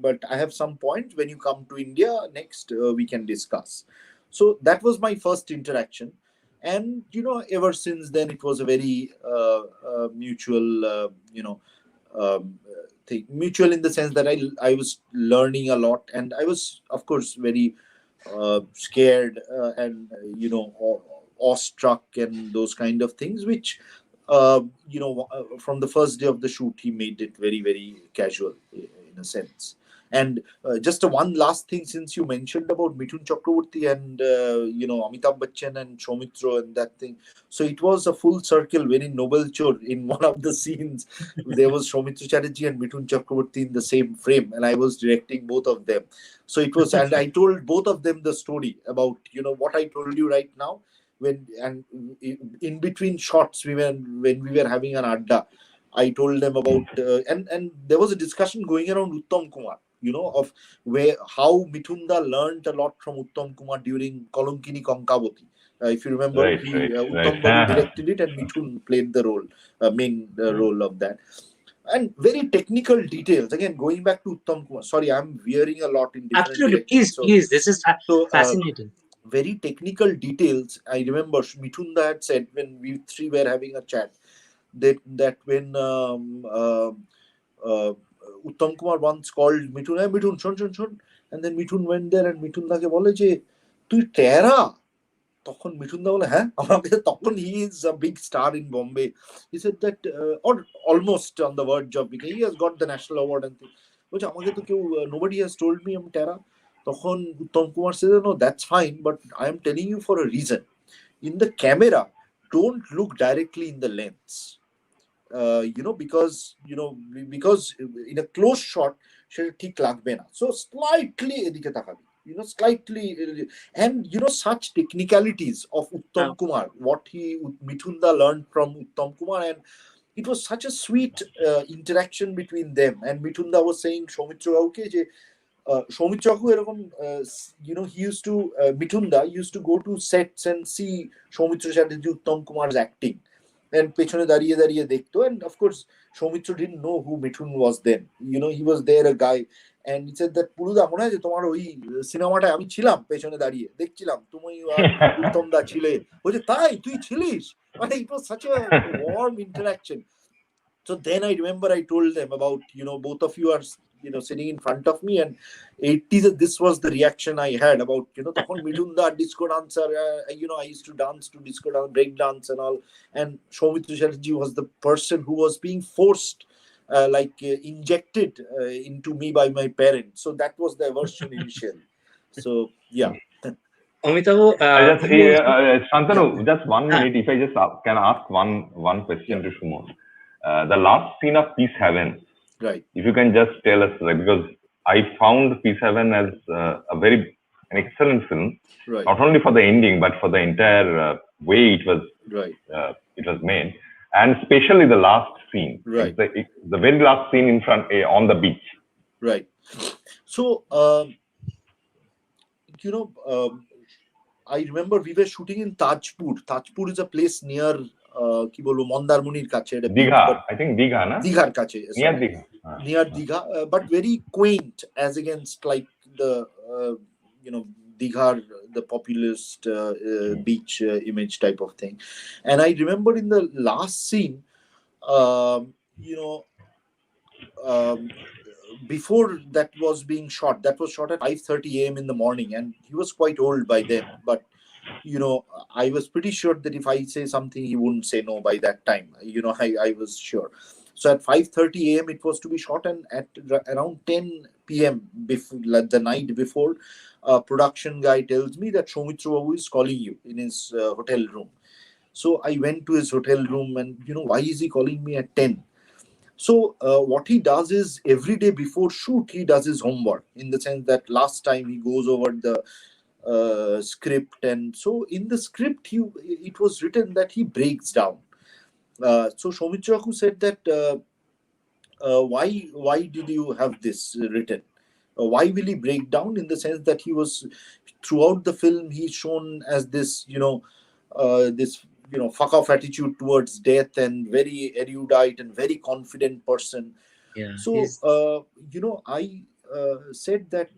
but I have some points. When you come to India next, we can discuss. So that was my first interaction. And ever since then it was a very mutual thing. Mutual in the sense that I was learning a lot, and I was of course very scared and awestruck and those kind of things, which from the first day of the shoot he made it very, very casual in a sense. And just one last thing, since you mentioned about Mithun Chakrabarty and Amitabh Bachchan and Soumitra and that thing, so it was a full circle. When in Noble Chor, in one of the scenes, there was Soumitra Chatterjee and Mithun Chakrabarty in the same frame, and I was directing both of them. So it was, and I told both of them the story about what I told you right now. When and in between shots, when we were having an adda, I told them about and there was a discussion going around Uttam Kumar, of how Mithunda learned a lot from Uttam Kumar during Kolonkini Konkaboti. If you remember, Uttam Babu directed it, and Mithun played the role, main role of that. And very technical details. Again, going back to Uttam Kumar. Sorry, I'm veering a lot in different Absolutely, directions. please. This is fascinating. Very technical details. I remember Mithunda had said, when we three were having a chat, that when Uttam Kumar once called Mithun, hey Mithun, shon, and then Mithun went there and Mithun তাকে বলে যে তুই টেরা, তখন মিঠুনদা বলে হ্যাঁ আমাকে, তখন he is a big star in Bombay. He said that or almost on the verge of, because he has got the national award and things, বলছে আমাকে তো কেউ, nobody has told me I'm টেরা. তখন Uttam Kumar said, no, that's fine, but I am telling you for a reason. In the camera, don't look directly in the lens. Because in a close shot সেটা ঠিক লাগবে না, so slightly এদিকে তাকাবি, slightly, and such technicalities of Uttam Kumar, what Mithunda learned from Uttam Kumar, and it was such a sweet interaction between them. And Mithunda was saying Soumitra Babuke je Soumitra Babu erokom, he used to Mithunda used to go to sets and see Soumitra Chatterjee, Uttam Kumar's acting, and পেছনে দাঁড়িয়ে দাঁড়িয়ে দেখতো. And of course Soumitra didn't know who Mithun was then. He was there, a guy, and he said that পুরুদা মনে আছে তোমার ওই সিনেমাটায় আমি ছিলাম পেছনে দাঁড়িয়ে দেখছিলাম, তুমি আর উত্তম দা ছিলে, বলছে তাই তুই ছিলিস, মানে it was such a warm interaction. So then I remember I told them about, both of you are sitting in front of me, and 80s, this was the reaction I had about, তখন মিঠুনদা disco dancer, I used to dance to disco dance, break dance and all, and Soumitra Chatterjee was the person who was being forced, injected into me by my parents. So that was the aversion initially. So yeah. Amitava, Shantanu, just 1 minute, if I just can ask one question to Suman. The last scene of Peace Heaven, right? If you can just tell us, because I found P7 as an excellent film, Right. not only for the ending but for the entire way it was Right. made, and especially the last scene. Right. The very last scene in front on the beach. Right. So you know, I remember we were shooting in Tajpur. Tajpur is a place near কি বলবো মন্দারমণির কাছে, এটা beach, Digha, but I think Digha, na? দিঘার কাছে, Near sorry, Digha. near Digha, but very quaint as against like the Dighar, the populist beach image type of thing. And I remember in the last scene, um, you know, um, before that was being shot, that was shot at 5:30 a.m. in the morning, and he was quite old by then, but I was pretty sure that if I say something, he wouldn't say no by that time. I was sure. So at 5:30 a.m. it was to be shot, and at around 10 p.m. before, like the night before, a production guy tells me that Soumitra Babu is calling you in his hotel room. So I went to his hotel room, and why is he calling me at 10? So what he does is every day before shoot, he does his homework, in the sense that last time he goes over the script, and so in the script it was written that he breaks down. So Soumitra who said that why did you have this written? Why will he break down? In the sense that he was, throughout the film, he's shown as this fuck off attitude towards death, and very erudite and very confident person. Yeah. So I said that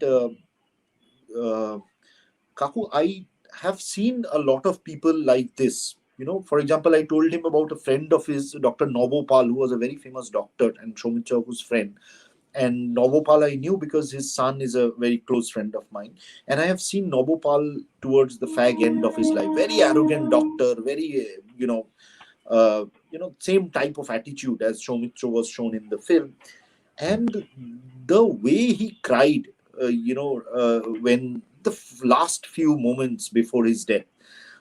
Kaku, I have seen a lot of people like this. For example, I told him about a friend of his, Dr. Nobopal, who was a very famous doctor and Soumitra who's friend. And Nobopal I knew because his son is a very close friend of mine. And I have seen Nobopal towards the fag end of his life. Very arrogant doctor, very, same type of attitude as Soumitra was shown in the film. And the way he cried, when the last few moments before his death.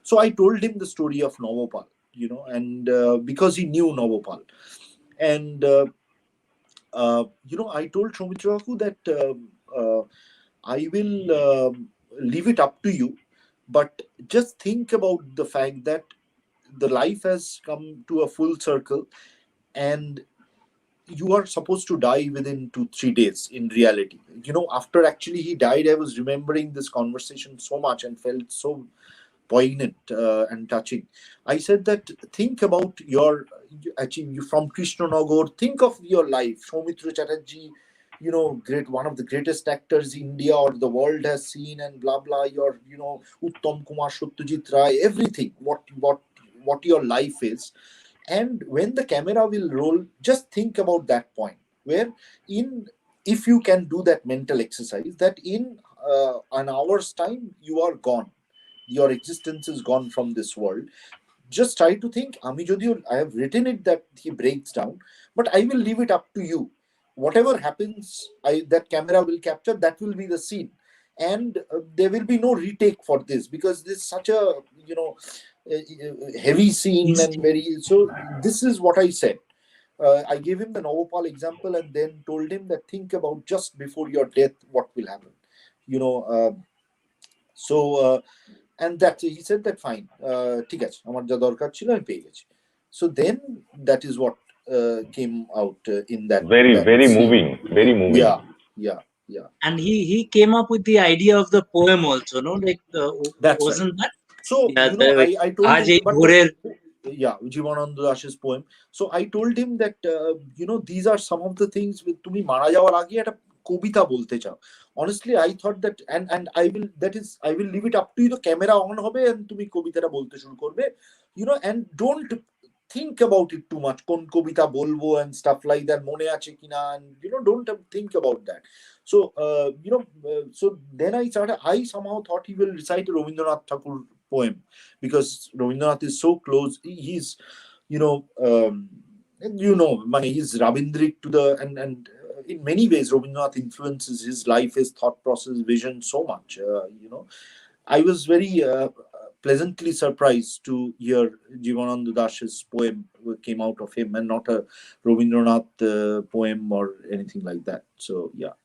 So I told him the story of Nobopal, and because he knew Nobopal. And, I told Soumitra that I will leave it up to you, but just think about the fact that the life has come to a full circle, and you are supposed to die within 2-3 days in reality. After actually he died, I was remembering this conversation so much and felt so poignant and touching. I said that think about you from Krishnanagar, think of your life. Soumitra Chatterjee, one of the greatest actors India or the world has seen, and blah blah. Your Uttam Kumar, Satyajit Ray, everything. What your life is. And when the camera will roll, just think about that point where if you can do that mental exercise, that in an hour's time, you are gone. Your existence is gone from this world. Just try to think, I have written it that he breaks down, but I will leave it up to you. Whatever happens, that camera will capture, that will be the scene. And there will be no retake for this, because this is such a, heavy scene and so this is what I said. I gave him the Nobopal example and then told him that think about just before your death, what will happen. And that he said that fine, ঠিক আছে, আমার যা দরকার ছিল আমি পেয়ে গেছি. So then that is what came out in that very scene. moving, very moving. Yeah. And he came up with the idea of the poem also, no? Like that's wasn't right. that? So I told him, Jivananda Dash's poem. So I told him that these are some of the things with তুমি মারা যাওয়ার আগে একটা কবিতা বলতে চাও. Honestly, I thought that, and I will leave it up to you. The camera on হবে and তুমি কবিতাটা বলতে শুরু করবে, and don't think about it too much. কোন কবিতা বলবো and stuff like that, মনে আছে কিনা, and don't think about that. So so then I somehow thought he will recite a Rabindranath Tagore poem, because Rabindranath is so close. He's he's Rabindric to the, and in many ways Rabindranath influences his life, his thought process, vision so much. I was very pleasantly surprised to hear Jivananda Dash's poem came out of him and not a Rabindranath poem or anything like that. So yeah.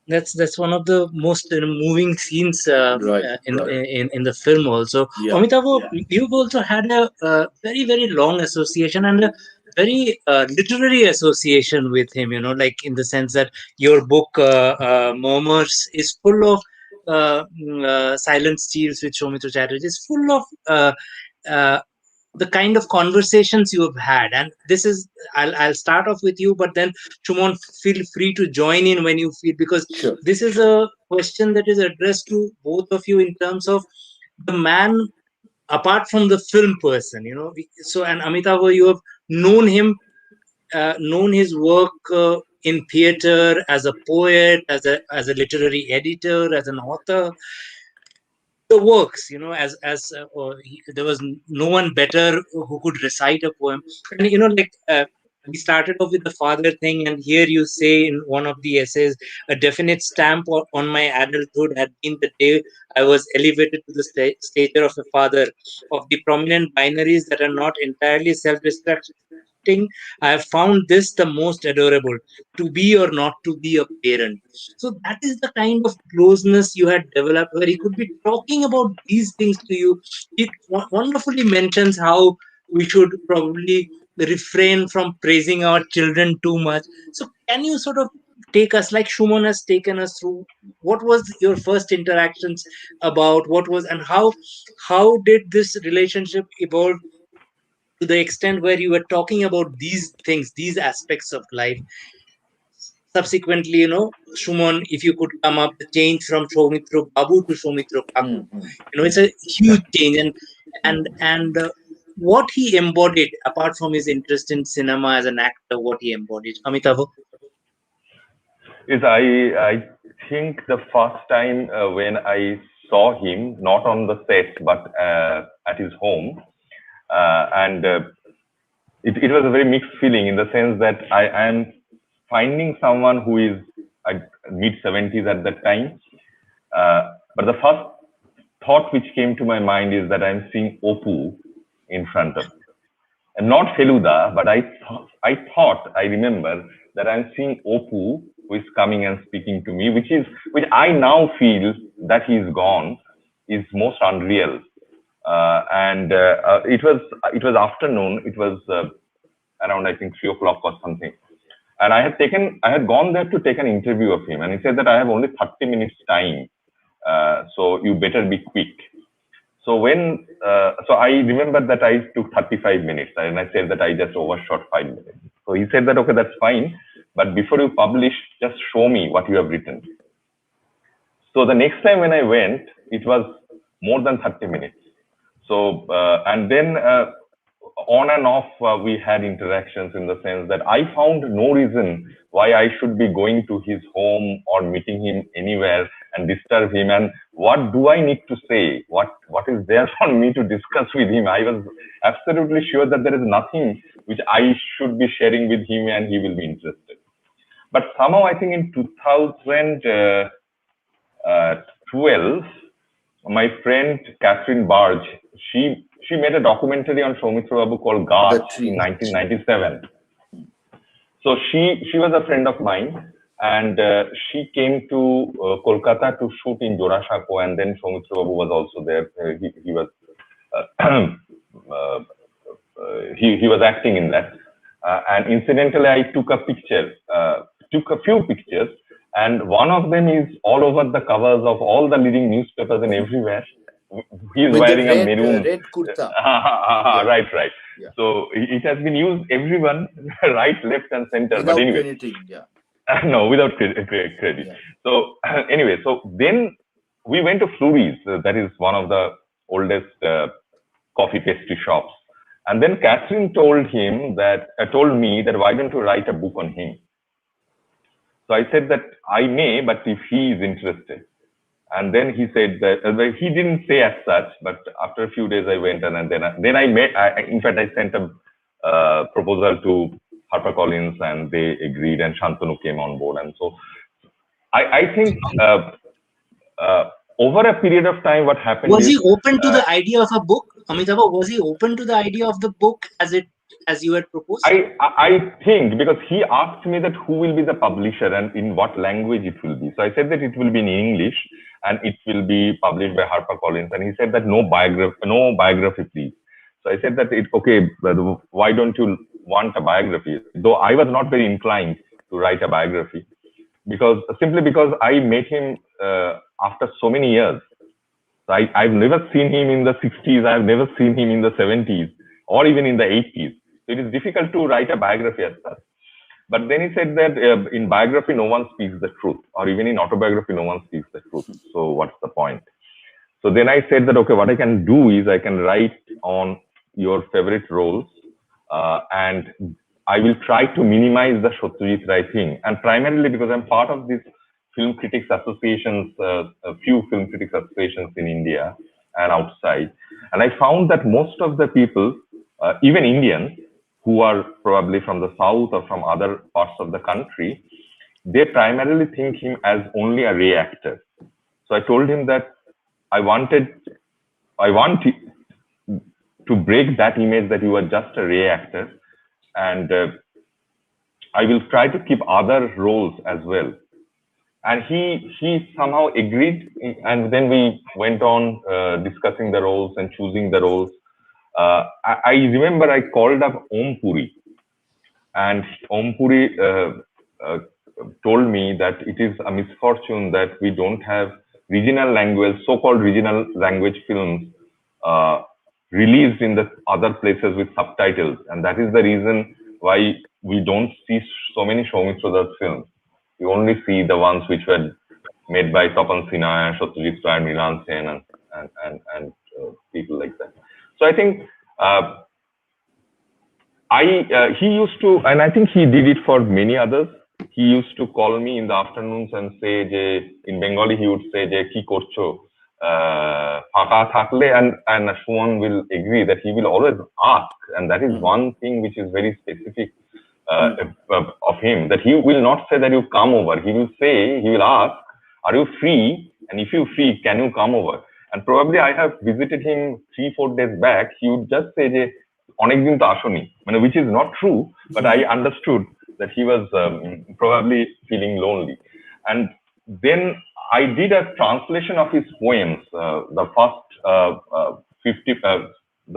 That's one of the most moving scenes Right, right. in the film also. Yeah. Amitava, you've also had a, very very long association and a very literary association with him. Like in the sense that your book Murmurs is full of silent steals with Soumitra Chatterjee is full of uh, the kind of conversations you have had. And this is, I'll start off with you, but then Shumon, feel free to join in when you feel, because Sure. this is a question that is addressed to both of you in terms of the man apart from the film person. So, and Amitava, you have known him, known his work in theater, as a poet, as a literary editor, as an author, the works, there was no one better who could recite a poem. And we started off with the father thing, and here you say in one of the essays, a definite stamp on my adulthood had been the day I was elevated to the stature of a father. Of the prominent binaries that are not entirely self-respecting, I have found this the most adorable: to be or not to be a parent. So that is the kind of closeness you had developed, where he could be talking about these things to you. It wonderfully mentions how we should probably refrain from praising our children too much. So can you sort of take us, like Shumon has taken us through, what was your first interactions about, what was, and how did this relationship evolve to the extent where you were talking about these things, these aspects of life? Subsequently, Shumon, if you could come up, the change from Soumitra Babu to Soumitra Kaku, Mm-hmm. it's a huge change. And what he embodied, apart from his interest in cinema as an actor, what he embodied, Amitava. Is I think the first time when I saw him, not on the set but at his home, and it was a very mixed feeling, in the sense that I am finding someone who is mid 70s at that time. But the first thought which came to my mind is that I'm seeing Opu in front of me. And not Feluda, but I remember that I'm seeing Opu who is coming and speaking to me, which I now feel that he's gone, is most unreal. And it was afternoon. It was around, I think, 3 o'clock or something. And I had gone there to take an interview of him, and he said that I have only 30 minutes time, so you better be quick. So I remember that I took 35 minutes, and I said that I just overshot 5 minutes. So he said that, okay, that's fine, but before you publish, just show me what you have written. So the next time when I went, it was more than 30 minutes. So, and then on and off, we had interactions, in the sense that I found no reason why I should be going to his home or meeting him anywhere and disturb him. And what do I need to say? What is there for me to discuss with him? I was absolutely sure that there is nothing which I should be sharing with him and he will be interested. But somehow, I think in 2012, my friend Catherine Barge, she made a documentary on Soumitra Babu called Gach in 1997. So she was a friend of mine, and she came to Kolkata to shoot in Jorashako, and then Soumitra Babu was also there. He was he was acting in that. And incidentally, I took a few pictures, and one of them is all over the covers of all the leading newspapers and everywhere. He's wearing a maroon red kurta. Right. Yeah. So it has been used everyone, right, left, and center. Without but anyway, crediting, yeah. No, without credit. Yeah. So anyway, so then we went to Flurries. That is one of the oldest coffee pastry shops. And then Catherine told me that why don't you write a book on him? So I said that I may, but if he is interested. And then he said that he didn't say as such, but after a few days I went, and then I met. In fact, I sent a proposal to HarperCollins, and they agreed, and Shantanu came on board. And so I think over a period of time, what happened was is, he open to the idea of a book, Amitava? Was he open to the idea of the book as it as you had proposed? I think because he asked me that who will be the publisher and in what language it will be. So I said that it will be in English and it will be published by HarperCollins. And he said that no biography, please. So I said that okay, why don't you want a biography? Though I was not very inclined to write a biography simply because I met him after so many years. So I've never seen him in the 60s. I've never seen him in the 70s or even in the 80s. So it is difficult to write a biography as such. But then he said that in biography, no one speaks the truth, or even in autobiography, no one speaks the truth. So what's the point? So then I said that, okay, what I can do is I can write on your favorite roles, and I will try to minimize the Satyajit Ray thing. And primarily because I'm part of this film critics associations, a few film critics associations in India and outside. And I found that most of the people, even Indians, who are probably from the south or from other parts of the country, they primarily think him as only a Ray actor. So I told him that I want to break that image that you are just a Ray actor, and I will try to keep other roles as well. And he somehow agreed, and then we went on discussing the roles and choosing the roles. I remember I called up Om Puri, and Om Puri told me that it is a misfortune that we don't have regional language, so-called regional language films released in the other places with subtitles, and that is the reason why we don't see so many Soumitra Dutt films. You only see the ones which were made by Tapan Sinha, Satyajit Ray, Milan Sen, and people like that. So I think he used to, and I think he did it for many others. He used to call me in the afternoons and say, in Bengali, he would say, "Ki korcho?" Phaka thakle, and Suman will agree that he will always ask, and that is one thing which is very specific of him, that he will not say that you come over. He will ask, "Are you free? And if you're free, can you come over?" And probably I have visited him 3-4 days back. He would just say, "Onekdin to ashoni," which is not true, but I understood that he was probably feeling lonely. And then I did a translation of his poems, the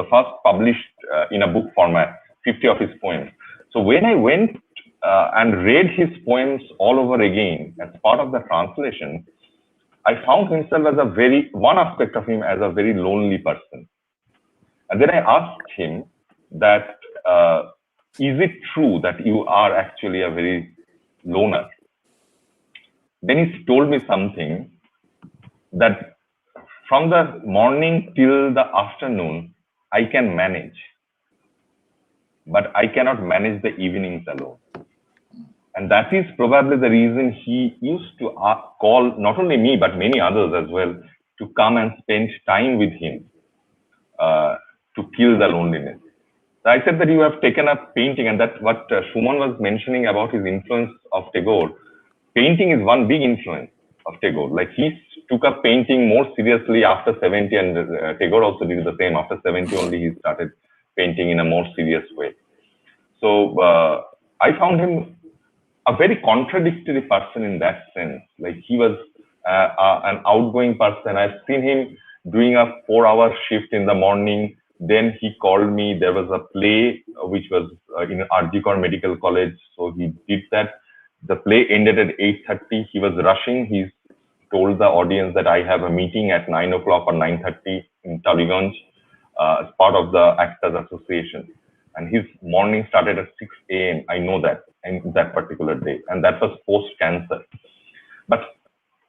first published in a book format, 50 of his poems. So when I went and read his poems all over again as part of the translation, I found himself as one aspect of him as a very lonely person. And then I asked him that, is it true that you are actually a very loner? Then he told me something that from the morning till the afternoon, I can manage, but I cannot manage the evenings alone. And that is probably the reason he used to call not only me, but many others as well, to come and spend time with him to kill the loneliness. So I said that you have taken up painting, and that's what Suman was mentioning about his influence of Tagore. Painting is one big influence of Tagore. Like he took up painting more seriously after 70, and Tagore also did the same. After 70 only he started painting in a more serious way. So I found him a very contradictory person in that sense. Like he was an outgoing person. I've seen him doing a 4-hour shift in the morning. Then he called me. There was a play which was in Arjikar Medical College. So he did that. The play ended at 8:30. He was rushing. He told the audience that I have a meeting at 9 o'clock or 9:30 in Taliganj as part of the Actors Association. And his morning started at 6 a.m. I know that, and that particular day. And that was post-cancer. But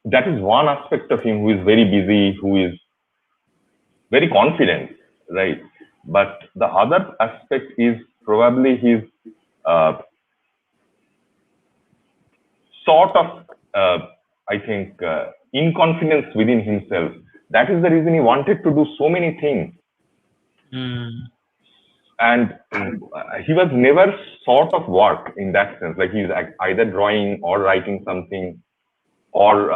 that is one aspect of him who is very busy, who is very confident, right? But the other aspect is probably his sort of, I think, inconfidence within himself. That is the reason he wanted to do so many things. And he was never sort of work in that sense. Like he's either drawing or writing something, or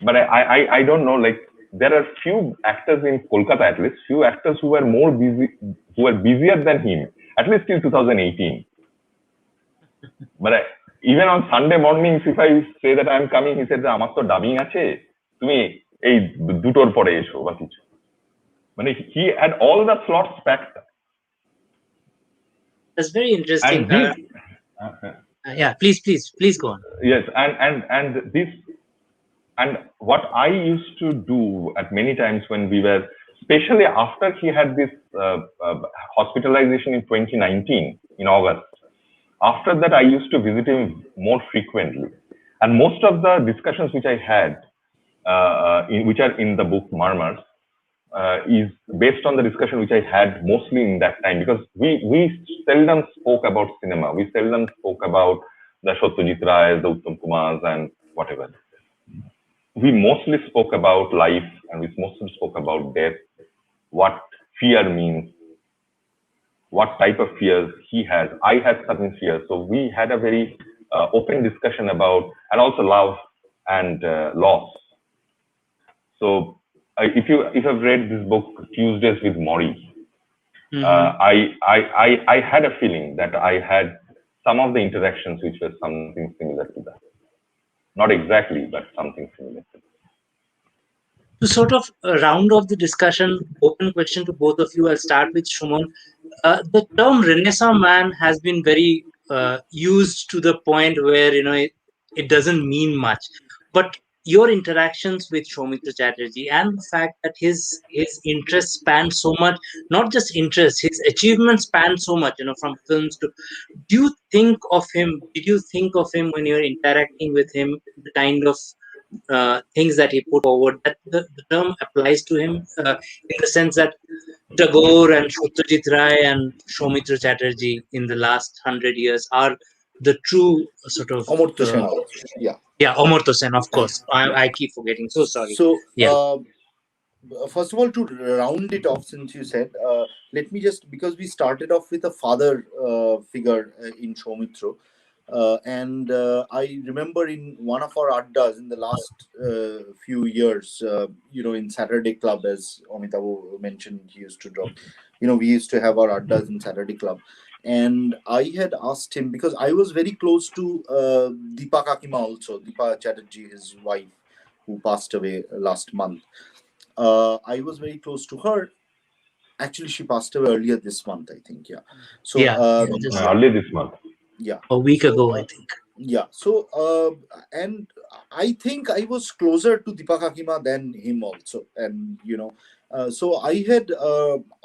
but I don't know. Like there are few actors in Kolkata, at least few actors who were more busy, who were busier than him, at least till 2018. But even on Sunday mornings, if I say that I'm coming, he said, "Amar to dubbing ache, tumi ei dutor pore esho ba kichu." Mane he had all the slots packed. That's very interesting. And this, yeah, please go on. yes, and this, and what I used to do at many times when we were, especially after he had this hospitalization in 2019 in August. After that, I used to visit him more frequently, and most of the discussions which I had, which are in the book Murmurs, is based on the discussion which I had mostly in that time, because we seldom spoke about cinema. We seldom spoke about the Satyajit Ray, the Uttam Kumars, and whatever. We mostly spoke about life, and we mostly spoke about death, what fear means, what type of fears he has. I had certain fears. So we had a very open discussion about, and also love and loss. So if you have read this book, Tuesdays with Maury, I had a feeling that I had some of the interactions which were something similar to that. Not exactly, but something similar to that. To sort of round off the discussion, open question to both of you. I'll start with Suman. The term Renaissance man has been very used to the point where it doesn't mean much. But your interactions with Soumitra Chatterjee and the fact that his interests span so much, not just interests, his achievements span so much, from films to. Did you think of him when you're interacting with him, the kind of things that he put forward, that the term applies to him in the sense that Tagore and Satyajit Ray and Soumitra Chatterjee in the last 100 years are the true sort of Amartya Sen also. Yeah, Amartya Sen, of course. I keep forgetting. So sorry. So, Yeah. first of all, to round it off, since you said, let me just, because we started off with a father figure in Soumitra, and I remember in one of our addas in the last few years, in Saturday Club, as Amitava mentioned, he used to drop. We used to have our addas in Saturday Club, and I had asked him, because I was very close to Deepa Kakima also, Deepa Chatterjee, his wife, who passed away last month. I was very close to her. Actually, she passed away earlier this month, I think. Yeah. So earlier this month. Yeah. A week ago, I think. Yeah. So and I think I was closer to Deepa Kakima than him also, and so I had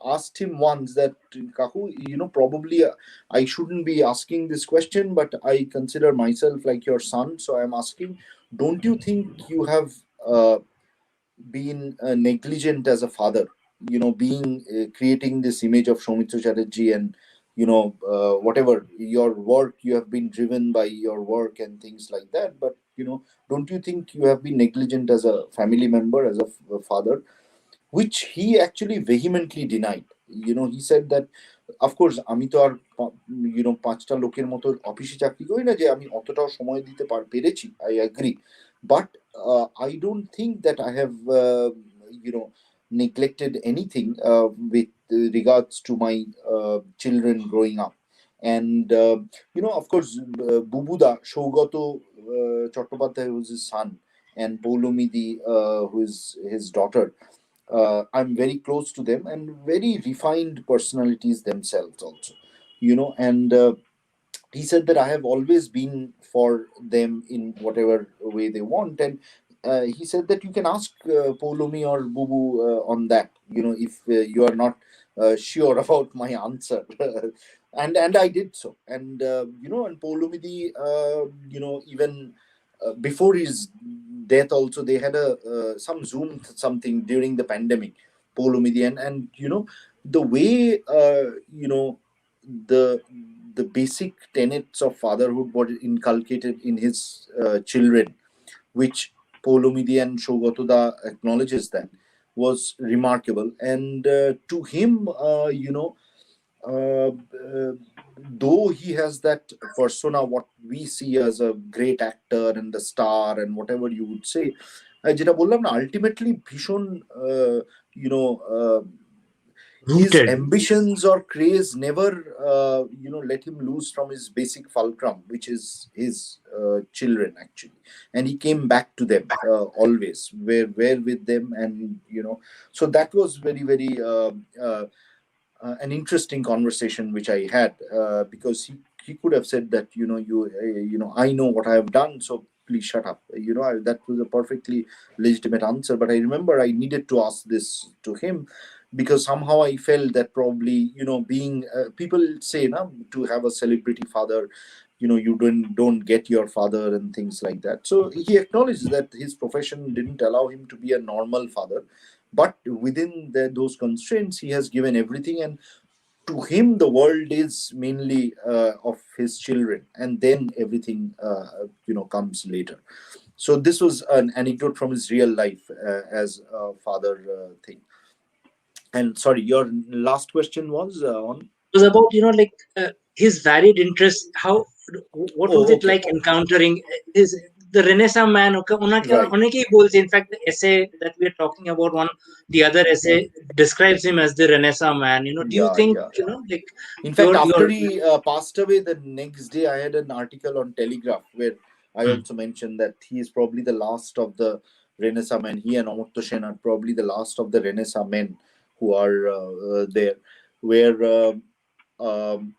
asked him once that, Kaku, probably I shouldn't be asking this question, but I consider myself like your son, so I'm asking, don't you think you have been negligent as a father, being creating this image of Soumitra Chatterjee, and whatever your work, you have been driven by your work and things like that, but don't you think you have been negligent as a family member, as a father? Which he actually vehemently denied. He said that, of course, আমি তো আর পাঁচটা লোকের মতো অফিসে চাকরি করি না যে আমি অতটাও সময় দিতে পেরেছি, I agree, but I don't think that I have neglected anything with regards to my children growing up. And of course, Bubuda Shaugato Chattopadhyay was his son, and Poulomidi, who is his daughter. I'm very close to them, and very refined personalities themselves also, and he said that I have always been for them in whatever way they want. And he said that you can ask Poulomi or Bubu on that, if you are not sure about my answer. and I did so. And and Poulomidi, even before his death also, they had some Zoom something during the pandemic, Poulomidi, and the way the basic tenets of fatherhood were inculcated in his children, which Poulomidi and Shogatoda acknowledges, that was remarkable. And to him, though he has that persona, what we see as a great actor and a star and whatever you would say, যেটা বললাম না, ultimately ভীষণ His Rooted. ambitions or craze never let him loose from his basic fulcrum, which is his children actually. And he came back to them always, were with them. And so that was very very an interesting conversation which I had, because he could have said that I know what I have done, so please shut up. That was a perfectly legitimate answer. But I remember I needed to ask this to him, because somehow I felt that probably being people say na, to have a celebrity father, you don't get your father and things like that. So he acknowledged that his profession didn't allow him to be a normal father, but within those constraints he has given everything. And to him the world is mainly of his children, and then everything comes later. So this was an anecdote from his real life as a father thing. And sorry, your last question was on. It was about like his varied interests. How, what was Oh, it okay. like encountering his the Renaissance man? Right. In fact, the essay that we are talking about, the other essay describes him as the Renaissance man. Do you Yeah, think yeah. like In fact, your after he passed away, the next day I had an article on Telegraph where I Hmm. also mentioned that he is probably the last of the Renaissance men. He and Amartya Sen are probably the last of the Renaissance men who are there. Where um,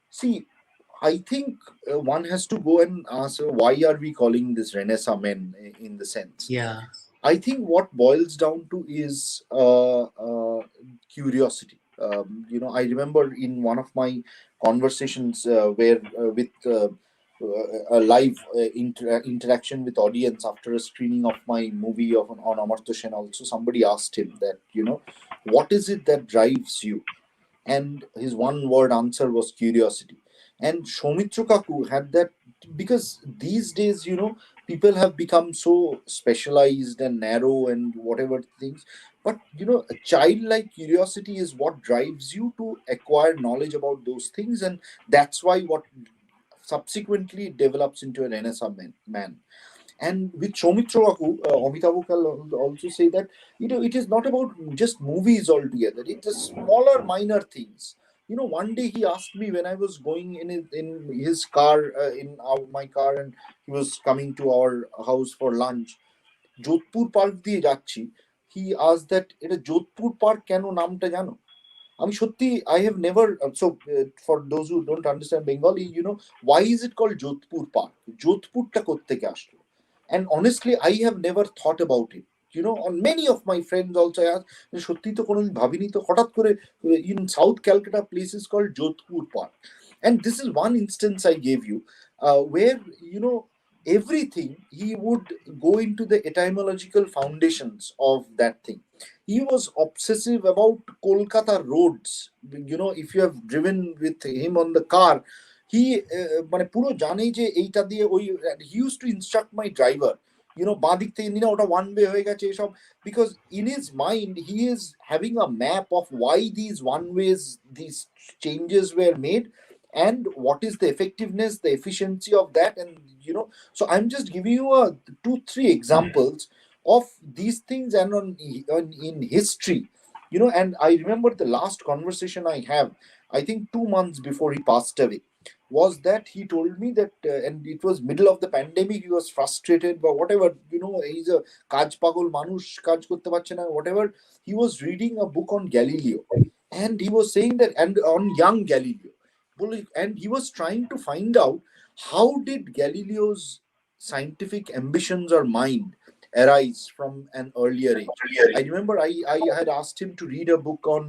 see, I think one has to go and ask, why are we calling this Renaissance men in the sense? Yeah. I think what boils down to is curiosity. I remember in one of my conversations where with a live interaction with audience after a screening of my movie on Amartya Sen, also somebody asked him that, what is it that drives you? And his one word answer was curiosity. And Soumitra Kaku had that, because these days people have become so specialized and narrow and whatever things. But a childlike curiosity is what drives you to acquire knowledge about those things. And that's why what subsequently develops into a renaissance man. And with Soumitra Baku, Amitava will also say that it is not about just movies altogether. It's a smaller, minor things. One day he asked me when I was going in his car, my car, and he was coming to our house for lunch. Jodhpur park দিয়ে যাচ্ছি, he asked that এটা Jodhpur park কেন নামটা জানো? আমি সত্যি I have never, for those who don't understand Bengali, why is it called Jodhpur park? যোধপুরটা কোত্থেকে আসলো? And honestly I have never thought about it. On many of my friends also I asked, সত্যি তো কোনোদিন ভাবিনি তো, হঠাৎ করে in South Calcutta place is called Jodhpur park. And this is one instance I gave you, where everything he would go into the etymological foundations of that thing. He was obsessive about Kolkata roads. If you have driven with him on the car, he মানে পুরো জানে যে এইটা দিয়ে ওই, he used to instruct my driver, বাঁ দিক থেকে নিনা ওটা one way হয়ে গেছে এসব, because in his mind he is having a map of why these one ways, these changes were made, and what is the effectiveness, the efficiency of that. And so I'm just giving you a 2-3 examples of these things. And in history, and I remember the last conversation I have, I think 2 months before he passed away, was that he told me that, and it was middle of the pandemic, he was frustrated by whatever, he's a কাজ পাগল মানুষ, কাজ করতে পারছে না, whatever. He was reading a book on Galileo, and he was saying that, and on young Galileo, and he was trying to find out how did Galileo's scientific ambitions or mind arise from an earlier age. I remember I had asked him to read a book on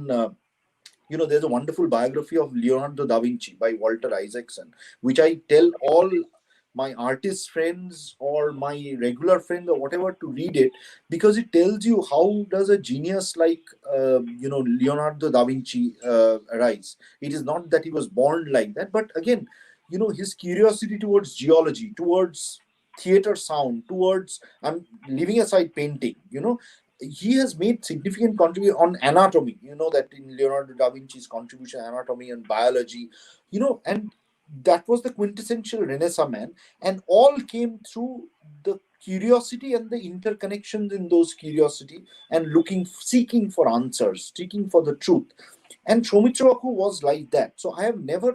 there's a wonderful biography of Leonardo da Vinci by Walter Isaacson, which I tell all my artist friends or my regular friends or whatever to read it, because it tells you how does a genius like Leonardo da Vinci arise. It is not that he was born like that, but again, his curiosity towards geology, towards theater sound, towards, I'm leaving aside painting, he has made significant contribution on anatomy. That in Leonardo da Vinci's contribution, anatomy and biology, and that was the quintessential Renaissance man, and all came through the curiosity and the interconnections in those curiosity, and seeking for answers, seeking for the truth. And Soumitra was like that. So I have never,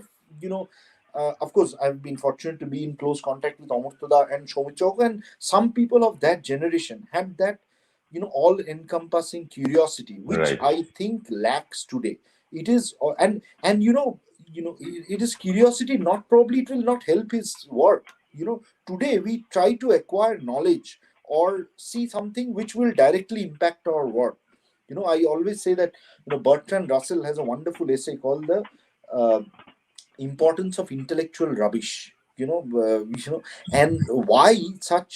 of course, I've been fortunate to be in close contact with Amitava and Soumitra, and some people of that generation had that, all-encompassing curiosity, which Right. I think lacks today. It is, and it is curiosity. Not probably it will not help his work. Today we try to acquire knowledge or see something which will directly impact our work. I always say that Bertrand Russell has a wonderful essay called the uh, importance of intellectual rubbish. And why such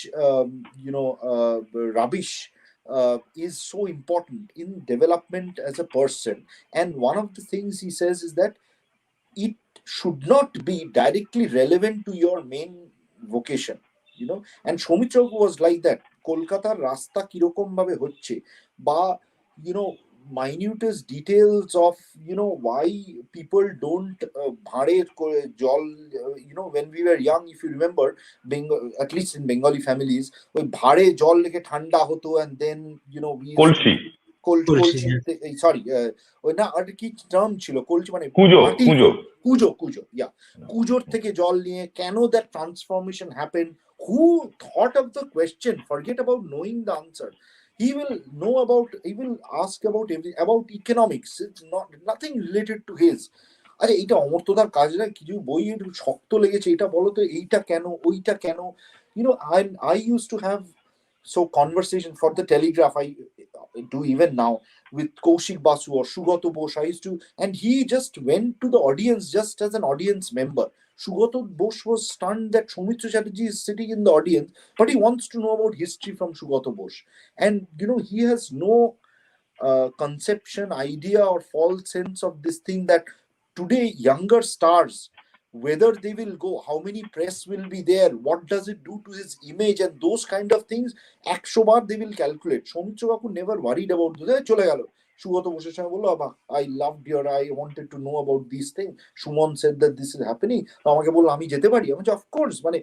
rubbish is so important in development as a person. And one of the things he says is that it should not be directly relevant to your main vocation. And Soumitra was like that. কলকাতার রাস্তা কিরকম ভাবে হচ্ছে, বা minutest details of why people don't ভাঁড়ের জল, when we were young, if you remember, Bengal, at least in Bengali families, ওই ভাঁড়ে জল রেখে ঠান্ডা হতো, and then we used কলসি কলসি, সরি, ওই না আর কি টার্ম ছিল, কলসি মানে কুজো কুজো, কুজোর থেকে জল নিয়ে, কেন that transformation happened, who thought of the question, forget about knowing the answer, he will ask about economics. It's nothing related to his. আরে এইটা অমর্ত্যদার কাজ না, কিছু বই একটু শক্ত লেগেছে, এটা বলো তো, এইটা কেন, ওইটা কেন, I used to have conversation for the Telegraph. I do even now with Kaushik Basu or Sugato Bose. I used to, and he just went to the audience just as an audience member. Sugato Bose was stunned that Soumitra Chatterjee is sitting in the audience, but he wants to know about history from Sugato Bose. And he has no conception, idea, or false sense of this thing that today younger stars, whether they will go, how many press will be there, what does it do to his image, and those kind of things, 100 bar they will calculate. Soumitra Kaku never worried about this. চলে গেল, সুগত বসের সঙ্গে বললো, I loved your, I wanted to know about these things, Suman said that this is happening, আমাকে বললো আমি যেতে পারি, আমি of course, মানে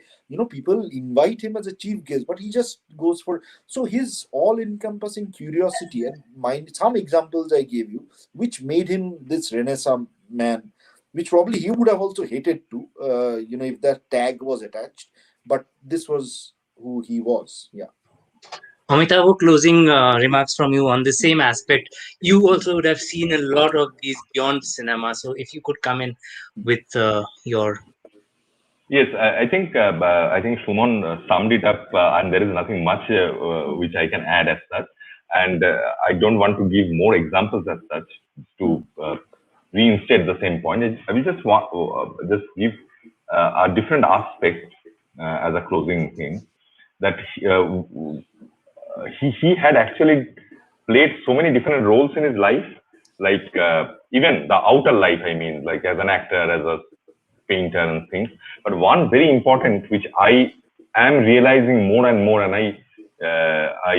people invite him as a chief guest, but he just goes for, so his all encompassing curiosity and mind, some examples I gave you, which made him this renaissance man, which probably he would have also hated to, if that tag was attached. But this was who he was. Yeah. Amitava, closing remarks from you on the same aspect. You also would have seen a lot of these beyond cinema. So if you could come in with your... Yes, I think Suman summed it up, and there is nothing much which I can add as such. And I don't want to give more examples as such to reinstate the same point. I will just just give a different aspect as a closing thing, that he had actually played so many different roles in his life, like even the outer life, I mean, like as an actor, as a painter and things. But one very important, which I am realizing more and more, and I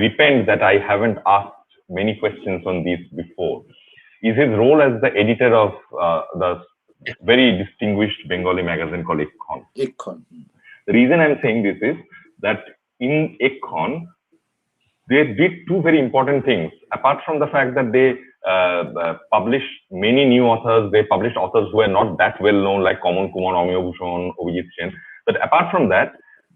repent that I haven't asked many questions on this before, is his role as the editor of the very distinguished Bengali magazine called Ekkhon. The reason I'm saying this is that in Ekkhon, they did two very important things. Apart from the fact that they published many new authors, they published authors who are not that well known, like Kamal Kumar, Amyo Bhushan, Abhijit Sen. But apart from that,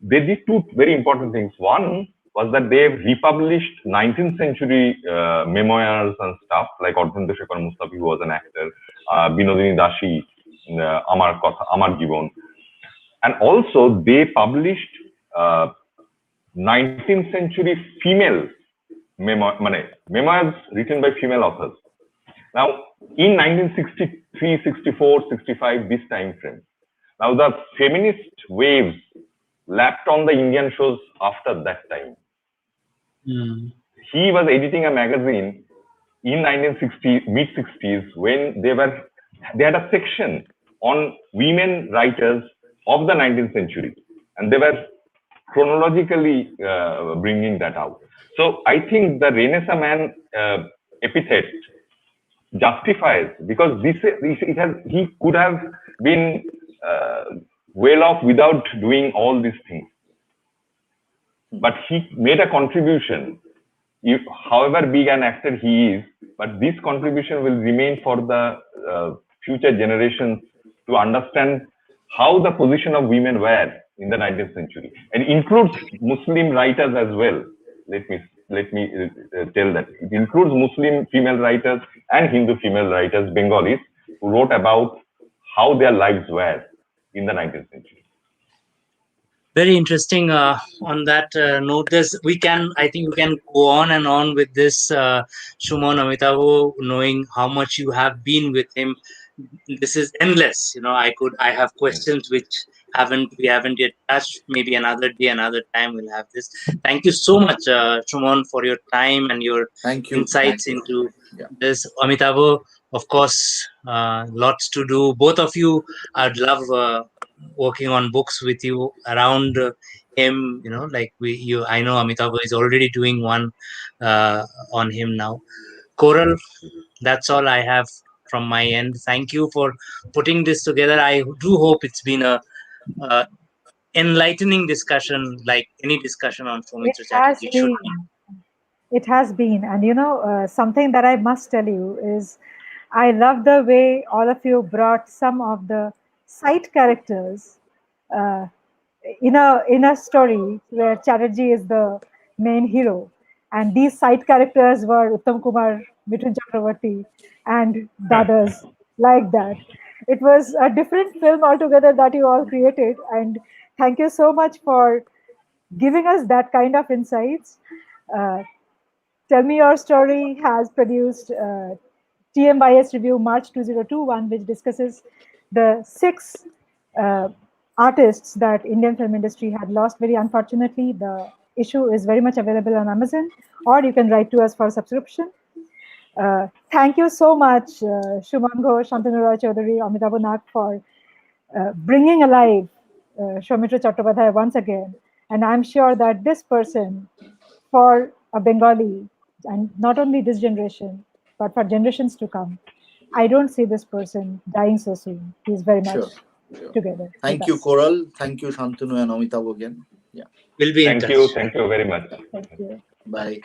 they did two very important things. One was that they republished 19th century memoirs and stuff, like Ardhindra Shekhar Mustafi, who was an actor, Binodini Dashi, Amar Jibon. And also they published 19th century female memoirs written by female authors. Now, in 1963, 64, 65, this time frame, now the feminist waves lapped on the Indian shows after that time. He was editing a magazine in 1960s, mid-60s, when they had a section on women writers of the 19th century, and they were chronologically bringing that out. So I think the Renaissance man epithet justifies, because he could have been well off without doing all these things. but he made a contribution. If, however big an actor he is, but this contribution will remain for the future generations to understand how the position of women were in the 19th century, and includes Muslim writers as well. Let me tell that it includes Muslim female writers and Hindu female writers, Bengalis, who wrote about how their lives were in the 19th century. Very interesting. On that note, I think we can go on and on with this, Suman, Amitava, knowing how much you have been with him. This is endless. I have questions which we haven't yet touched. Maybe another day, another time we'll have this. Thank you so much, Suman, for your time and your insights into this. Amitava, of course, lots to do. Both of you, I'd love working on books with you around him. I know Amitava is already doing one on him now. Coral, that's all I have from my end. Thank you for putting this together. I do hope it's been a enlightening discussion, like any discussion on Soumitra Chatterjee should be. It has been. And something that I must tell you is I love the way all of you brought some of the side characters in a story where Chatterjee is the main hero, and these side characters were Uttam Kumar, Mithun Chakrabarty, and the others like that. It was a different film altogether that you all created, and thank you so much for giving us that kind of insights. Tell Me Your Story has produced TMYS Review March 2021, which discusses the 6 artists that Indian film industry had lost very unfortunately. The issue is very much available on Amazon, or you can write to us for subscription. Thank you so much, Suman Ghosh, Shantanu Ray Chaudhuri, Amitava Nag, for bringing alive Soumitra Chatterjee once again. And I'm sure that this person, for a Bengali, and not only this generation, but for generations to come, I don't see this person dying so soon. He's very much together. Thank you, Coral. Thank you, Shantanu and Amitava again. Yeah. We'll be in touch. Thank you very much. Thank you. Bye.